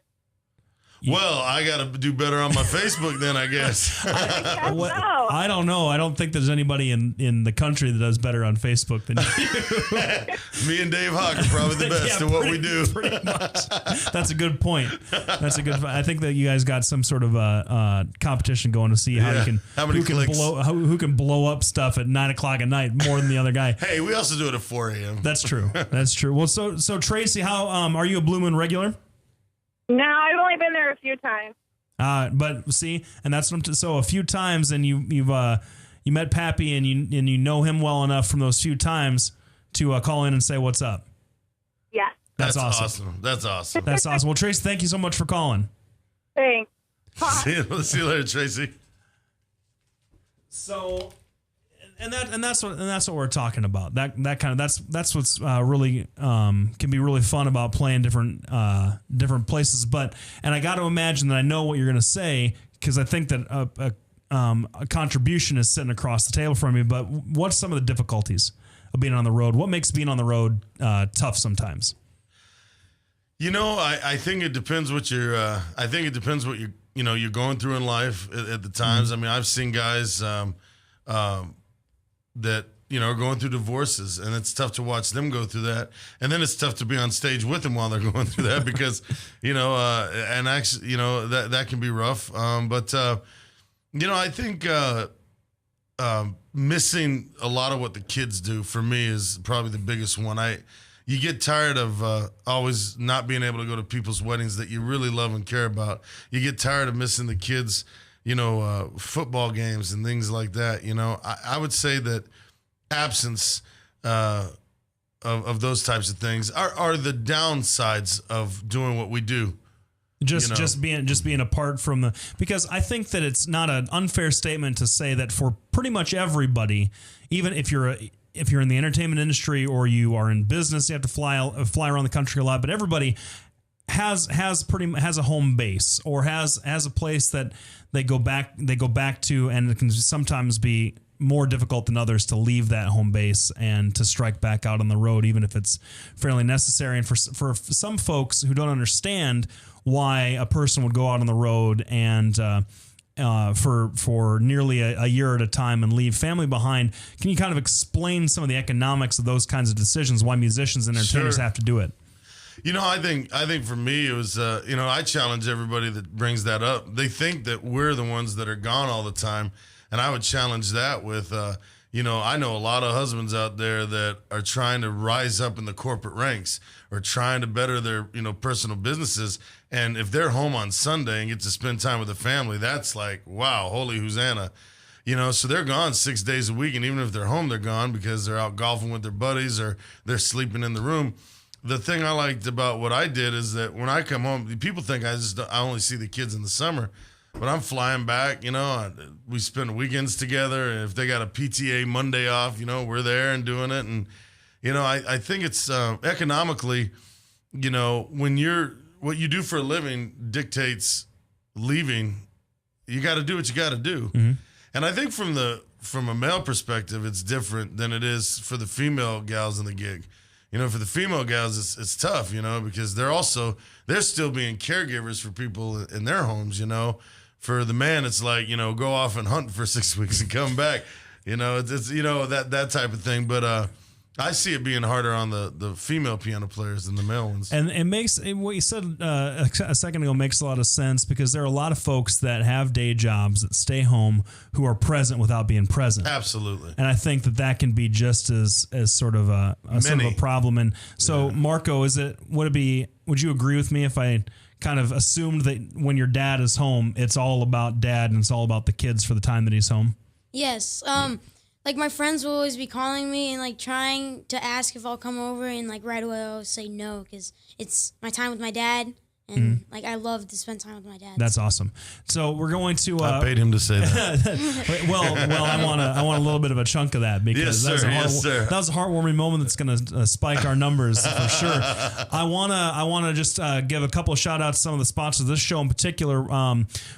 Well, I got to do better on my Facebook then, I guess. I don't know. I don't think there's anybody in the country that does better on Facebook than you. Me and Dave Hawk are probably the best at what we do. Pretty much. That's a good point. I think that you guys got some sort of competition going to see how you can who can blow up stuff at 9:00 at night more than the other guy. Hey, we also do it at 4 a.m. That's true. That's true. Well, so Tracy, how are you a Blue Moon regular? No, I've only been there a few times. But see, and that's so a few times, and you met Pappy, and you know him well enough from those few times to call in and say what's up. Yeah, that's awesome. That's awesome. That's awesome. Well, Tracy, thank you so much for calling. Thanks. See you later, Tracy. So. And that's what we're talking about. That's what's really can be really fun about playing different places. And I got to imagine that I know what you're going to say, because I think that a contribution is sitting across the table from you. But what's some of the difficulties of being on the road? What makes being on the road tough sometimes? I think it depends what you're. I think it depends what you're going through in life at the times. Mm-hmm. I mean, I've seen guys. That are going through divorces, and it's tough to watch them go through that, and then it's tough to be on stage with them while they're going through that, because and actually that can be rough. But I think missing a lot of what the kids do for me is probably the biggest one. You get tired of always not being able to go to people's weddings that you really love and care about. You get tired of missing the kids' football games and things like that. I would say that absence of those types of things are the downsides of doing what we do. Just being apart from because I think that it's not an unfair statement to say that for pretty much everybody, even if you're in the entertainment industry or you are in business, you have to fly around the country a lot, but everybody has a home base or has a place that they go back to, and it can sometimes be more difficult than others to leave that home base and to strike back out on the road, even if it's fairly necessary. And for some folks who don't understand why a person would go out on the road and for nearly a year at a time and leave family behind, can you kind of explain some of the economics of those kinds of decisions, why musicians and entertainers have to do it? I think for me it was, I challenge everybody that brings that up. They think that we're the ones that are gone all the time. And I would challenge that with, I know a lot of husbands out there that are trying to rise up in the corporate ranks or trying to better their, personal businesses. And if they're home on Sunday and get to spend time with the family, that's like, wow, holy Hosanna. So they're gone 6 days a week. And even if they're home, they're gone because they're out golfing with their buddies or they're sleeping in the room. the thing I liked about what I did is that when I come home, people think I only see the kids in the summer, but I'm flying back. We spend weekends together, and if they got a PTA Monday off, we're there and doing it. And I think it's economically, when what you do for a living dictates leaving. You got to do what you got to do. Mm-hmm. And I think from a male perspective, it's different than it is for the female gals in the gig. For the female gals, it's tough, because they're still being caregivers for people in their homes. For the man, it's like, go off and hunt for 6 weeks and come back. It's that type of thing. But I see it being harder on the female piano players than the male ones. And it makes what you said a second ago makes a lot of sense, because there are a lot of folks that have day jobs that stay home who are present without being present. Absolutely. And I think that can be just as sort of a sort of a problem. And so, Marco, would you agree with me if I kind of assumed that when your dad is home, it's all about dad and it's all about the kids for the time that he's home? Yes. Like, my friends will always be calling me and, like, trying to ask if I'll come over, and, like, right away I always say no, because it's my time with my dad, and, like, I love to spend time with my dad. That's awesome. So we're going to... I paid him to say that. well, I want a little bit of a chunk of that, because that was a heartwarming moment that's going to spike our numbers for sure. I want to just give a couple of shout outs to some of the sponsors of this show in particular.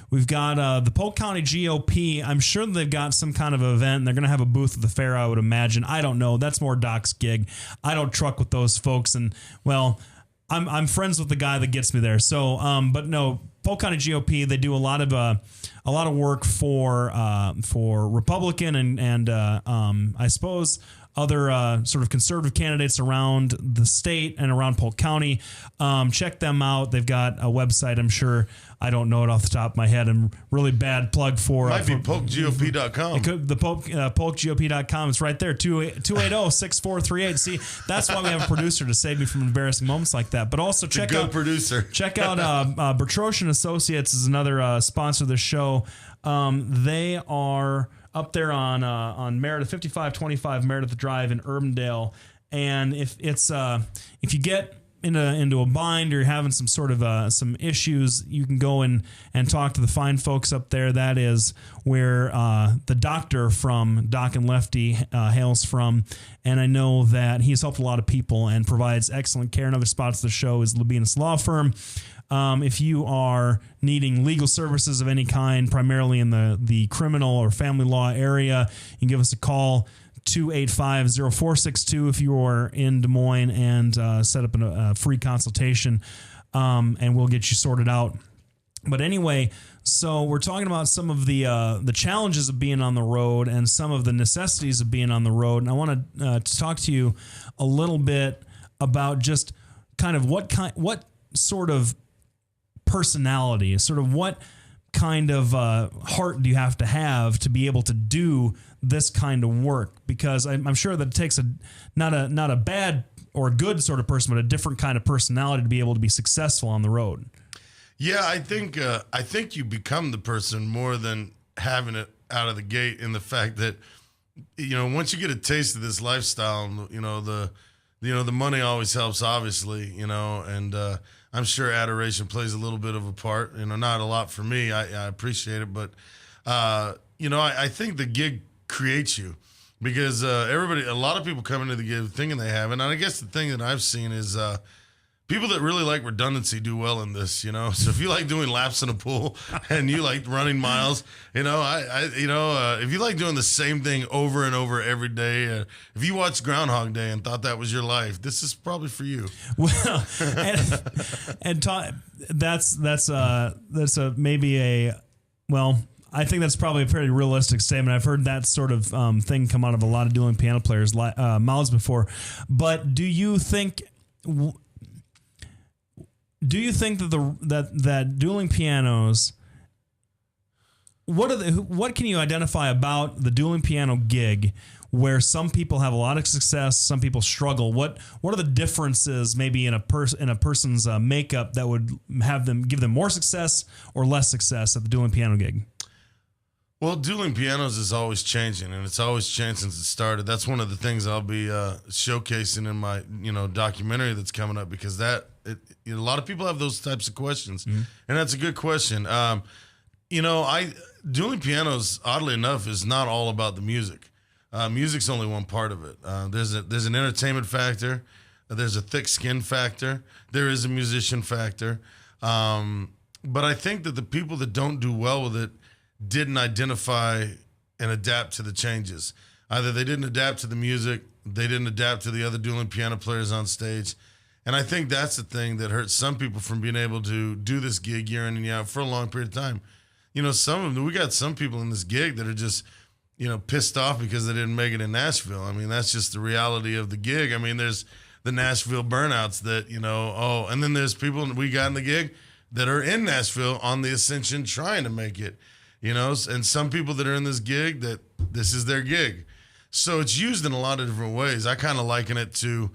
We've got the Polk County GOP. I'm sure that they've got some kind of event. They're going to have a booth at the fair, I would imagine. I don't know. That's more Doc's gig. I don't truck with those folks, and I'm friends with the guy that gets me there. So, but no, Polk County GOP, they do a lot of work for Republican and I suppose other sort of conservative candidates around the state and around Polk County. Check them out. They've got a website. I'm sure I don't know it off the top of my head. I'm really bad plug for... Might be polkgop.com. It could, the polkgop.com. It's right there, 280-6438. See, that's why we have a producer, to save me from embarrassing moments like that. But also check out... producer. Check out Bertrosian Associates is another sponsor of the show. They are up there on Meredith, 5525 Meredith Drive in Urbandale. And if you get into a bind or you're having some sort of some issues, you can go and talk to the fine folks up there. That is where the doctor from Doc and Lefty hails from. And I know that he's helped a lot of people and provides excellent care. Another spot of the show is Labinas Law Firm. If you are needing legal services of any kind, primarily in the criminal or family law area, you can give us a call, 285-0462 if you are in Des Moines, and set up a free consultation, and we'll get you sorted out. But anyway, so we're talking about some of the challenges of being on the road and some of the necessities of being on the road. And I want to talk to you a little bit about just kind of what sort of personality, sort of what kind of heart do you have to be able to do this kind of work? Because I'm sure that it takes not a bad or a good sort of person, but a different kind of personality to be able to be successful on the road. Yeah, I think you become the person more than having it out of the gate, in the fact that, once you get a taste of this lifestyle, the money always helps, obviously, and I'm sure adoration plays a little bit of a part, not a lot for me. I appreciate it, but I think the gig creates you, because a lot of people come into the gig thinking they have it. And I guess the thing that I've seen is people that really like redundancy do well in this, So if you like doing laps in a pool and you like running miles, if you like doing the same thing over and over every day, if you watch Groundhog Day and thought that was your life, this is probably for you. Well, I think that's probably a pretty realistic statement. I've heard that sort of thing come out of a lot of dueling piano players' mouths before. But do you think that dueling pianos, what can you identify about the dueling piano gig where some people have a lot of success, some people struggle? What are the differences maybe in a person's makeup that would give them more success or less success at the dueling piano gig? Well, dueling pianos is always changing, and it's always changed since it started. That's one of the things I'll be showcasing in my documentary that's coming up, because a lot of people have those types of questions, and that's a good question. Dueling pianos, oddly enough, is not all about the music. Music's only one part of it. There's an entertainment factor. There's a thick skin factor. There is a musician factor. But I think that the people that don't do well with it didn't identify and adapt to the changes. Either they didn't adapt to the music, they didn't adapt to the other dueling piano players on stage. And I think that's the thing that hurts some people from being able to do this gig year in and year out for a long period of time. We got some people in this gig that are just, pissed off because they didn't make it in Nashville. I mean, that's just the reality of the gig. I mean, there's the Nashville burnouts that, and then there's people we got in the gig that are in Nashville on the ascension trying to make it, and some people that are in this gig that this is their gig. So it's used in a lot of different ways. I kind of liken it to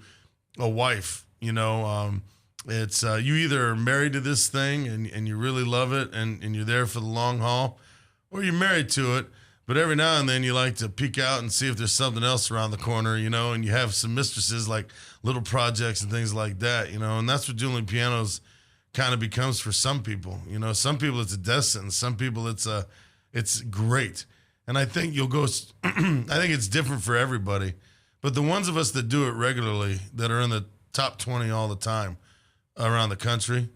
a wife, it's you either are married to this thing and you really love it and you're there for the long haul, or you're married to it, but every now and then you like to peek out and see if there's something else around the corner, and you have some mistresses like little projects and things like that, and that's what dueling pianos kind of becomes for some people. Some people it's a death sentence, some people it's great. And I think I think it's different for everybody. But the ones of us that do it regularly, that are in the top 20 all the time around the country,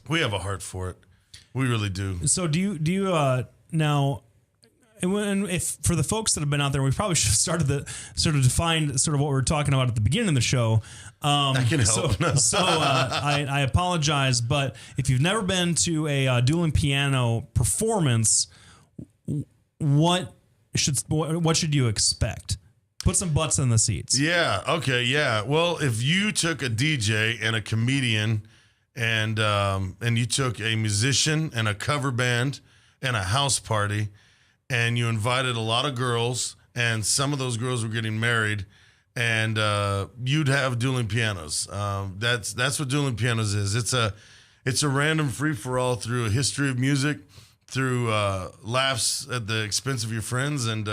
we have a heart for it. We really do. So do you now, and if for the folks that have been out there, we probably should have started to sort of define sort of what we were talking about at the beginning of the show. I can help. I apologize, but if you've never been to a dueling piano performance, what should you expect? Put some butts in the seats. Yeah. Okay. Yeah. Well, if you took a DJ and a comedian and you took a musician and a cover band and a house party, and you invited a lot of girls, and some of those girls were getting married, and you'd have dueling pianos. That's what dueling pianos is. It's a random free for all through a history of music, through laughs at the expense of your friends, and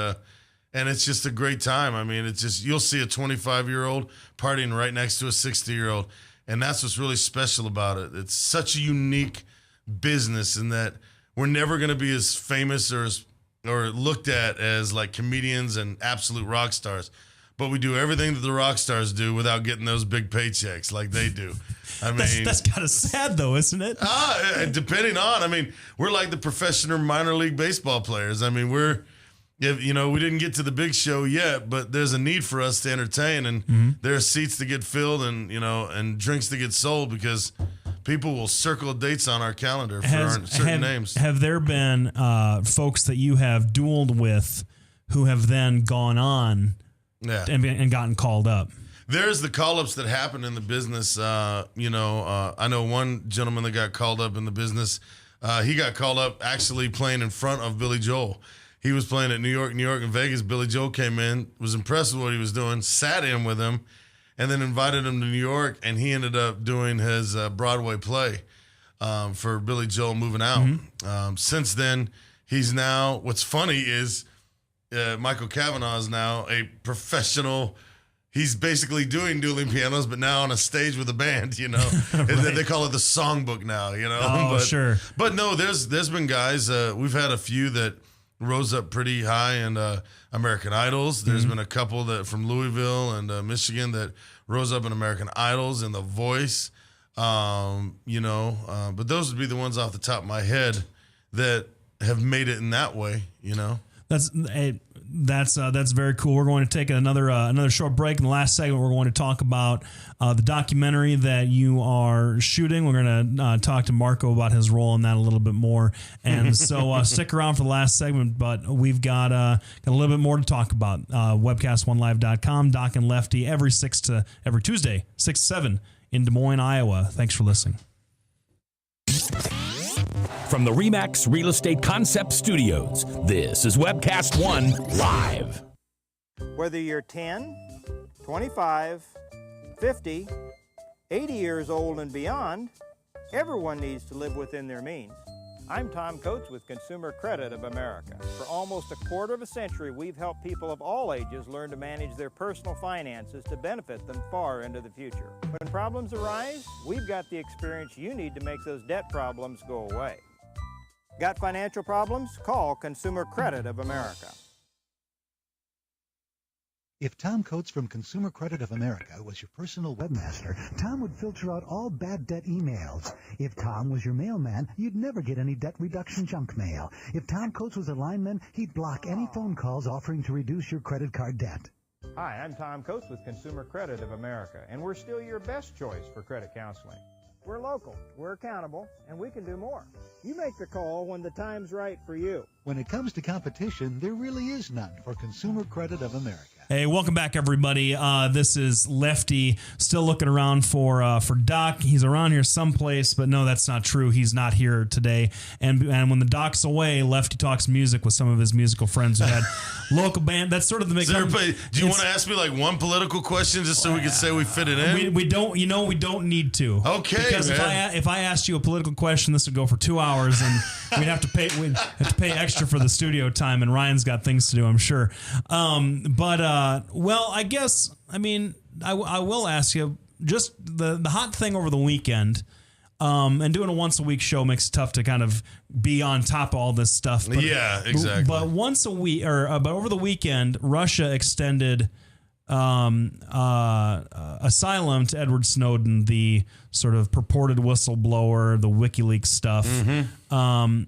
it's just a great time. I mean, it's just, you'll see a 25-year-old partying right next to a 60-year-old, and that's what's really special about it. It's such a unique business in that we're never going to be as famous or looked at as like comedians and absolute rock stars, but we do everything that the rock stars do without getting those big paychecks like they do. I mean, that's kind of sad though, isn't it? Depending on, we're like the professional minor league baseball players. I mean, we didn't get to the big show yet, but there's a need for us to entertain, and there are seats to get filled and drinks to get sold, because people will circle dates on our calendar for certain names. Have there been folks that you have dueled with who have then gone on and gotten called up? There's the call-ups that happen in the business. I know one gentleman that got called up in the business. He got called up actually playing in front of Billy Joel. He was playing at New York, and Vegas. Billy Joel came in, was impressed with what he was doing, sat in with him, and then invited him to New York, and he ended up doing his Broadway play for Billy Joel moving out. Since then, he's now, what's funny is Michael Cavanaugh is now a professional. He's basically doing dueling pianos, but now on a stage with a band, Right. They call it the songbook now, Oh, sure. But no, there's been guys, we've had a few that rose up pretty high in American Idols. There's been a couple that from Louisville and Michigan that rose up in American Idols and The Voice, but those would be the ones off the top of my head that have made it in that way, That's very cool. We're going to take another short break. In the last segment, we're going to talk about the documentary that you are shooting. We're going to talk to Marco about his role in that a little bit more. And so stick around for the last segment, but we've got a little bit more to talk about. Webcast1live.com, Doc and Lefty, every Tuesday, 6 to 7 in Des Moines, Iowa. Thanks for listening. From the RE/MAX Real Estate Concept Studios, this is Webcast One Live. Whether you're 10, 25, 50, 80 years old and beyond, everyone needs to live within their means. I'm Tom Coates with Consumer Credit of America. For almost a quarter of a century, we've helped people of all ages learn to manage their personal finances to benefit them far into the future. When problems arise, we've got the experience you need to make those debt problems go away. Got financial problems? Call Consumer Credit of America. If Tom Coates from Consumer Credit of America was your personal webmaster, Tom would filter out all bad debt emails. If Tom was your mailman, you'd never get any debt reduction junk mail. If Tom Coates was a lineman, he'd block any phone calls offering to reduce your credit card debt. Hi, I'm Tom Coates with Consumer Credit of America, and we're still your best choice for credit counseling. We're local, we're accountable, and we can do more. You make the call when the time's right for you. When it comes to competition, there really is none for Consumer Credit of America. Hey, welcome back, everybody. This is Lefty, still looking around for Doc. He's around here someplace, but no, that's not true. He's not here today. And when the Doc's away, Lefty talks music with some of his musical friends who had local band. That's sort of the So everybody, do you want to ask me like one political question just so we can say we fit it in? We don't. You know, we don't need to. Okay. Because if I asked you a political question, this would go for 2 hours, and we'd have to pay extra for the studio time. And Ryan's got things to do, I'm sure. Well, I guess, I mean, I will ask you, just the hot thing over the weekend, and doing a once-a-week show makes it tough to kind of be on top of all this stuff. But, yeah, exactly. But once a week, but over the weekend, Russia extended asylum to Edward Snowden, the sort of purported whistleblower, the WikiLeaks stuff. Mm-hmm.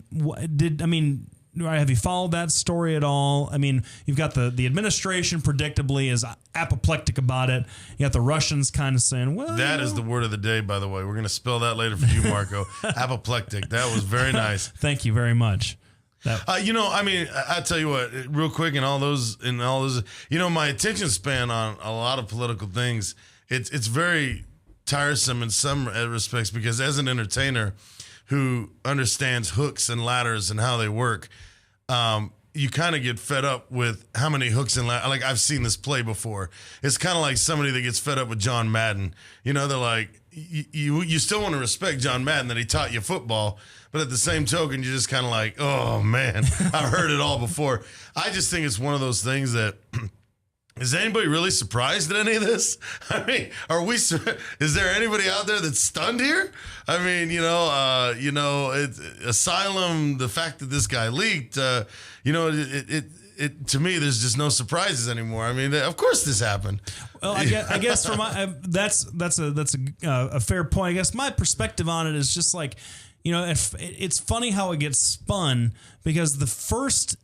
Have you followed that story at all? I mean, you've got the administration predictably is apoplectic about it. You got the Russians kind of saying, well... That is the word of the day, by the way. We're going to spell that later for you, Marco. Apoplectic. That was very nice. Thank you very much. I tell you what, real quick, in all those, my attention span on a lot of political things, it's very tiresome in some respects because as an entertainer who understands hooks and ladders and how they work, you kind of get fed up with how many hooks and ladders. Like, I've seen this play before. It's kind of like somebody that gets fed up with John Madden. You know, they're like, you still want to respect John Madden that he taught you football, but at the same token, you're just kind of like, oh, man, I've heard it all before. I just think it's one of those things that... Is anybody really surprised at any of this? I mean, is there anybody out there that's stunned here? I mean, asylum, the fact that this guy leaked, to me, there's just no surprises anymore. I mean, of course this happened. Well, I guess for that's a fair point. I guess my perspective on it is just like, it's funny how it gets spun because the first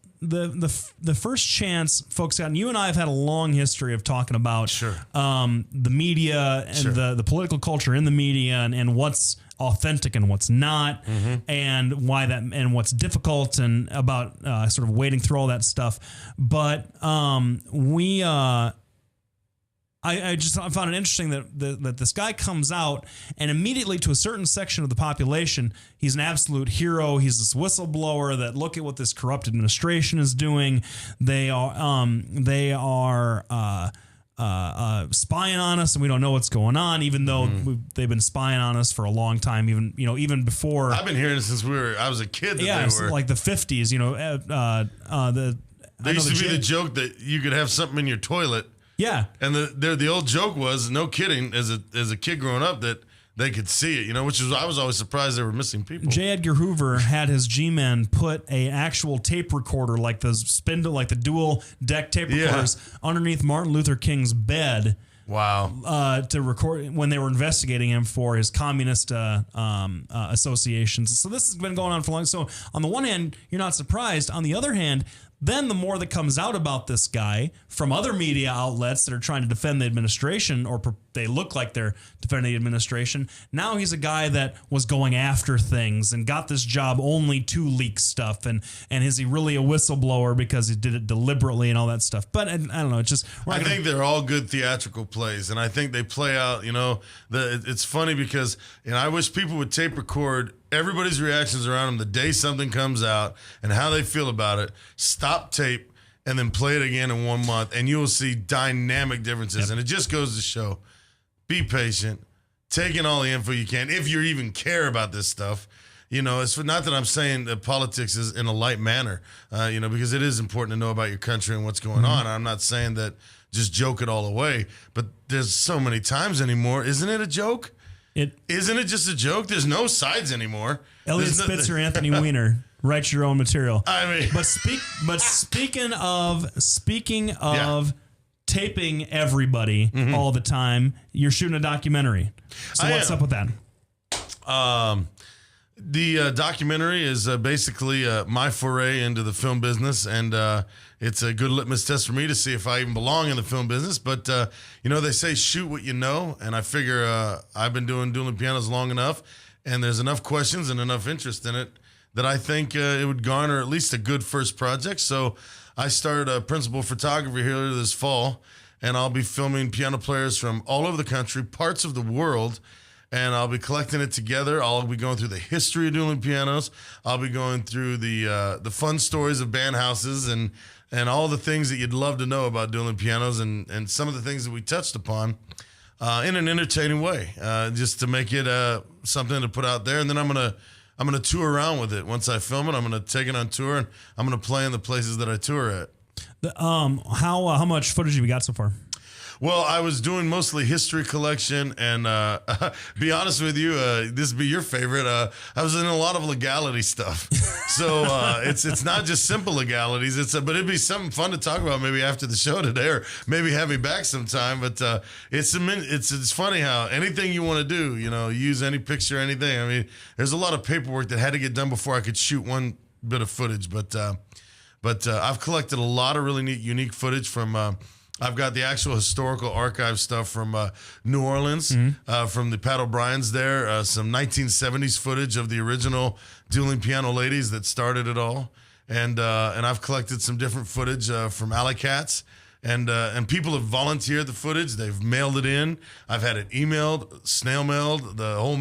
chance folks got, and you and I have had a long history of talking about the media and the political culture in the media and what's authentic and what's not, and why that and what's difficult and about sort of wading through all that stuff. But I found it interesting that this guy comes out and immediately to a certain section of the population, he's an absolute hero. He's this whistleblower that look at what this corrupt administration is doing. They are spying on us, and we don't know what's going on, even though they've been spying on us for a long time. Even before I've been hearing it since I was a kid. Like the 50s. There used to be the joke that you could have something in your toilet. Yeah, and the old joke was, no kidding, as a kid growing up, that they could see it, which I was always surprised they were missing people. J. Edgar Hoover had his G-men put an actual tape recorder, like the dual deck tape recorders, underneath Martin Luther King's bed. Wow. To record when they were investigating him for his communist associations. So this has been going on for long. So on the one hand, you're not surprised. On the other hand, then the more that comes out about this guy from other media outlets that are trying to defend the administration, or they look like they're defending the administration. Now he's a guy that was going after things and got this job only to leak stuff. And is he really a whistleblower because he did it deliberately and all that stuff? But I don't know. It's just I think they're all good theatrical plays, and I think they play out. It's funny because I wish people would tape record everybody's reactions around them the day something comes out and how they feel about it. Stop tape and then play it again in 1 month, and you will see dynamic differences. Yep. And it just goes to show, be patient, take in all the info you can. If you even care about this stuff, It's not that I'm saying that politics is in a light manner, because it is important to know about your country and what's going on. I'm not saying that just joke it all away, but there's so many times anymore. Isn't it a joke? Isn't it just a joke? There's no sides anymore. Elliot Spitzer, Anthony Weiner, write your own material. I mean, but speaking of taping everybody all the time, you're shooting a documentary. So what's up with that? The documentary is basically my foray into the film business, and it's a good litmus test for me to see if I even belong in the film business. But, they say shoot what you know, and I figure I've been doing dueling pianos long enough, and there's enough questions and enough interest in it that I think it would garner at least a good first project. So I started a principal photography here this fall, and I'll be filming piano players from all over the country, parts of the world, and I'll be collecting it together. I'll be going through the history of dueling pianos. I'll be going through the fun stories of band houses and all the things that you'd love to know about dueling pianos and some of the things that we touched upon in an entertaining way, just to make it something to put out there. And then I'm gonna tour around with it. Once I film it, I'm gonna take it on tour, and I'm gonna play in the places that I tour at. How much footage have you got so far? Well, I was doing mostly history collection, and be honest with you, this would be your favorite. I was in a lot of legality stuff, so it's not just simple legalities. But it'd be something fun to talk about maybe after the show today, or maybe have me back sometime. But it's funny how anything you want to do, use any picture, anything. I mean, there's a lot of paperwork that had to get done before I could shoot one bit of footage. But I've collected a lot of really neat, unique footage from. I've got the actual historical archive stuff from New Orleans, from the Pat O'Briens there, some 1970s footage of the original dueling piano ladies that started it all, and I've collected some different footage from Alley Cats, and people have volunteered the footage. They've mailed it in. I've had it emailed, snail mailed, the whole.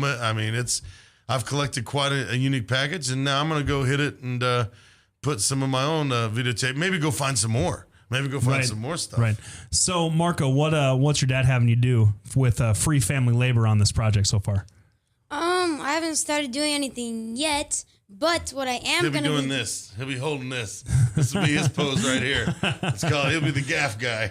I've collected quite a unique package, and now I'm gonna go hit it and put some of my own videotape. Maybe go find some more. Maybe go find some more stuff. Right. So, Marco, what's your dad having you do with free family labor on this project so far? I haven't started doing anything yet, but what I am He'll be doing this. He'll be holding this. This will be his pose right here. He'll be the gaff guy.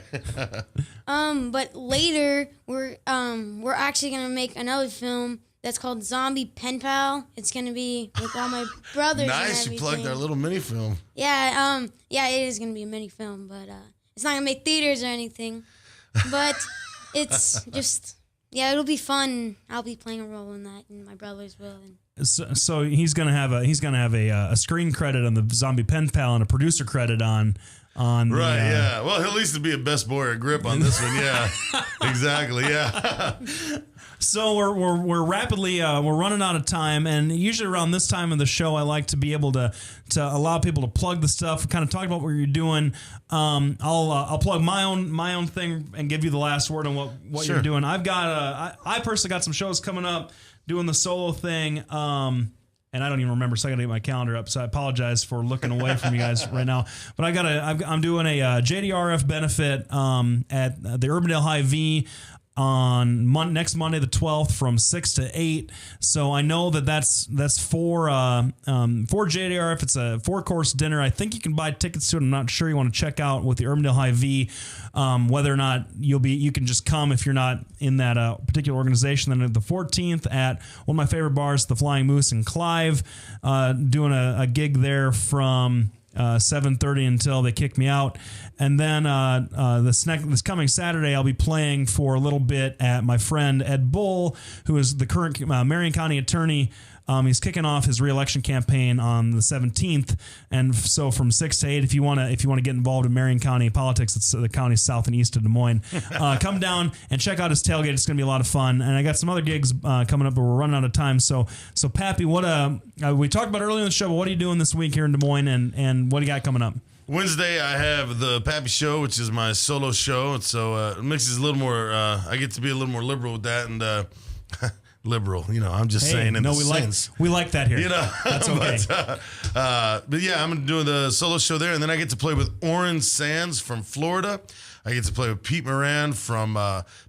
But later we're actually gonna make another film that's called Zombie Pen Pal. It's gonna be with all my brothers. Nice, you plugged our little mini film. Yeah, it is gonna be a mini film, but it's not gonna make theaters or anything. But it's just, it'll be fun. I'll be playing a role in that, and my brothers will. So he's gonna have a screen credit on the Zombie Pen Pal and a producer credit on. Right, yeah. Well, he'll at least be a best boy or grip on this one. Yeah, exactly. Yeah. So we're rapidly we're running out of time, and usually around this time of the show, I like to be able to allow people to plug the stuff, kind of talk about what you're doing. I'll plug my own thing and give you the last word on what Sure. you're doing. I've got I personally got some shows coming up, doing the solo thing. And I don't even remember, so I got to get my calendar up. So I apologize for looking away from you guys right now. But I'm doing a JDRF benefit at the Urbandale Hy-Vee on next Monday the 12th from 6 to 8. So I know that's for JDRF. It's a 4-course dinner. I think you can buy tickets to it. I'm not sure. You want to check out with the Urbandale Hy-Vee whether or not you can just come if you're not in that particular organization. Then the 14th at one of my favorite bars, the Flying Moose in Clive, doing a gig there from 7:30 until they kick me out. And then this coming Saturday, I'll be playing for a little bit at my friend Ed Bull, who is the current Marion County attorney. He's kicking off his re-election campaign on the 17th, and so from 6 to 8, if you want to get involved in Marion County politics, it's the county south and east of Des Moines. Come down and check out his tailgate. It's going to be a lot of fun, and I got some other gigs coming up, but we're running out of time. So Pappy, what we talked about earlier in the show, but what are you doing this week here in Des Moines, and what do you got coming up? Wednesday, I have the Pappy Show, which is my solo show, and so it makes it a little more. I get to be a little more liberal with that, and. Liberal, I'm just saying in the sense. We like that here. That's okay. But yeah, I'm doing the solo show there, and then I get to play with Oren Sands from Florida. I get to play with Pete Moran from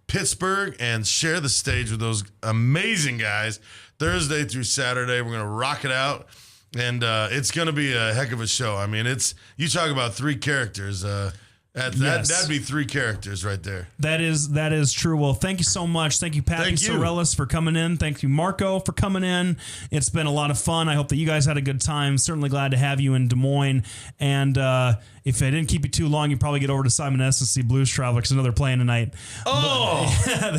Pittsburgh and share the stage with those amazing guys Thursday through Saturday. We're going to rock it out, and it's going to be a heck of a show. I mean, you talk about 3 characters. That'd be 3 characters right there. That is true. Well, thank you so much. Thank you, Pappy Sorellis, for coming in. Thank you, Marco, for coming in. It's been a lot of fun. I hope that you guys had a good time. Certainly glad to have you in Des Moines. And if I didn't keep you too long, you probably get over to Simon S. and see Blues Traveler, because I know they're playing tonight. Oh!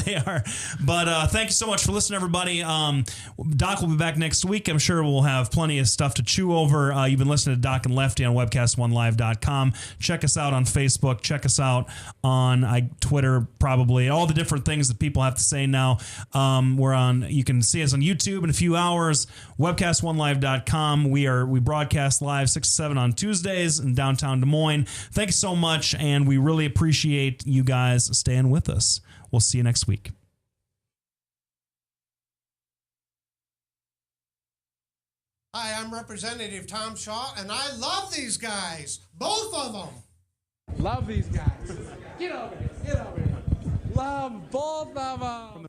They are. But thank you so much for listening, everybody. Doc will be back next week. I'm sure we'll have plenty of stuff to chew over. You've been listening to Doc and Lefty on webcast1live.com. Check us out on Facebook. Check us out on Twitter, probably. All the different things that people have to say now. We're on. You can see us on YouTube in a few hours. Webcast1live.com. We broadcast live 6 to 7 on Tuesdays in downtown Des Moines. Thank you so much, and we really appreciate you guys staying with us. We'll see you next week. Hi, I'm Representative Tom Shaw, and I love these guys. Both of them. Love these guys. Get over here. Get over here. Love both of them.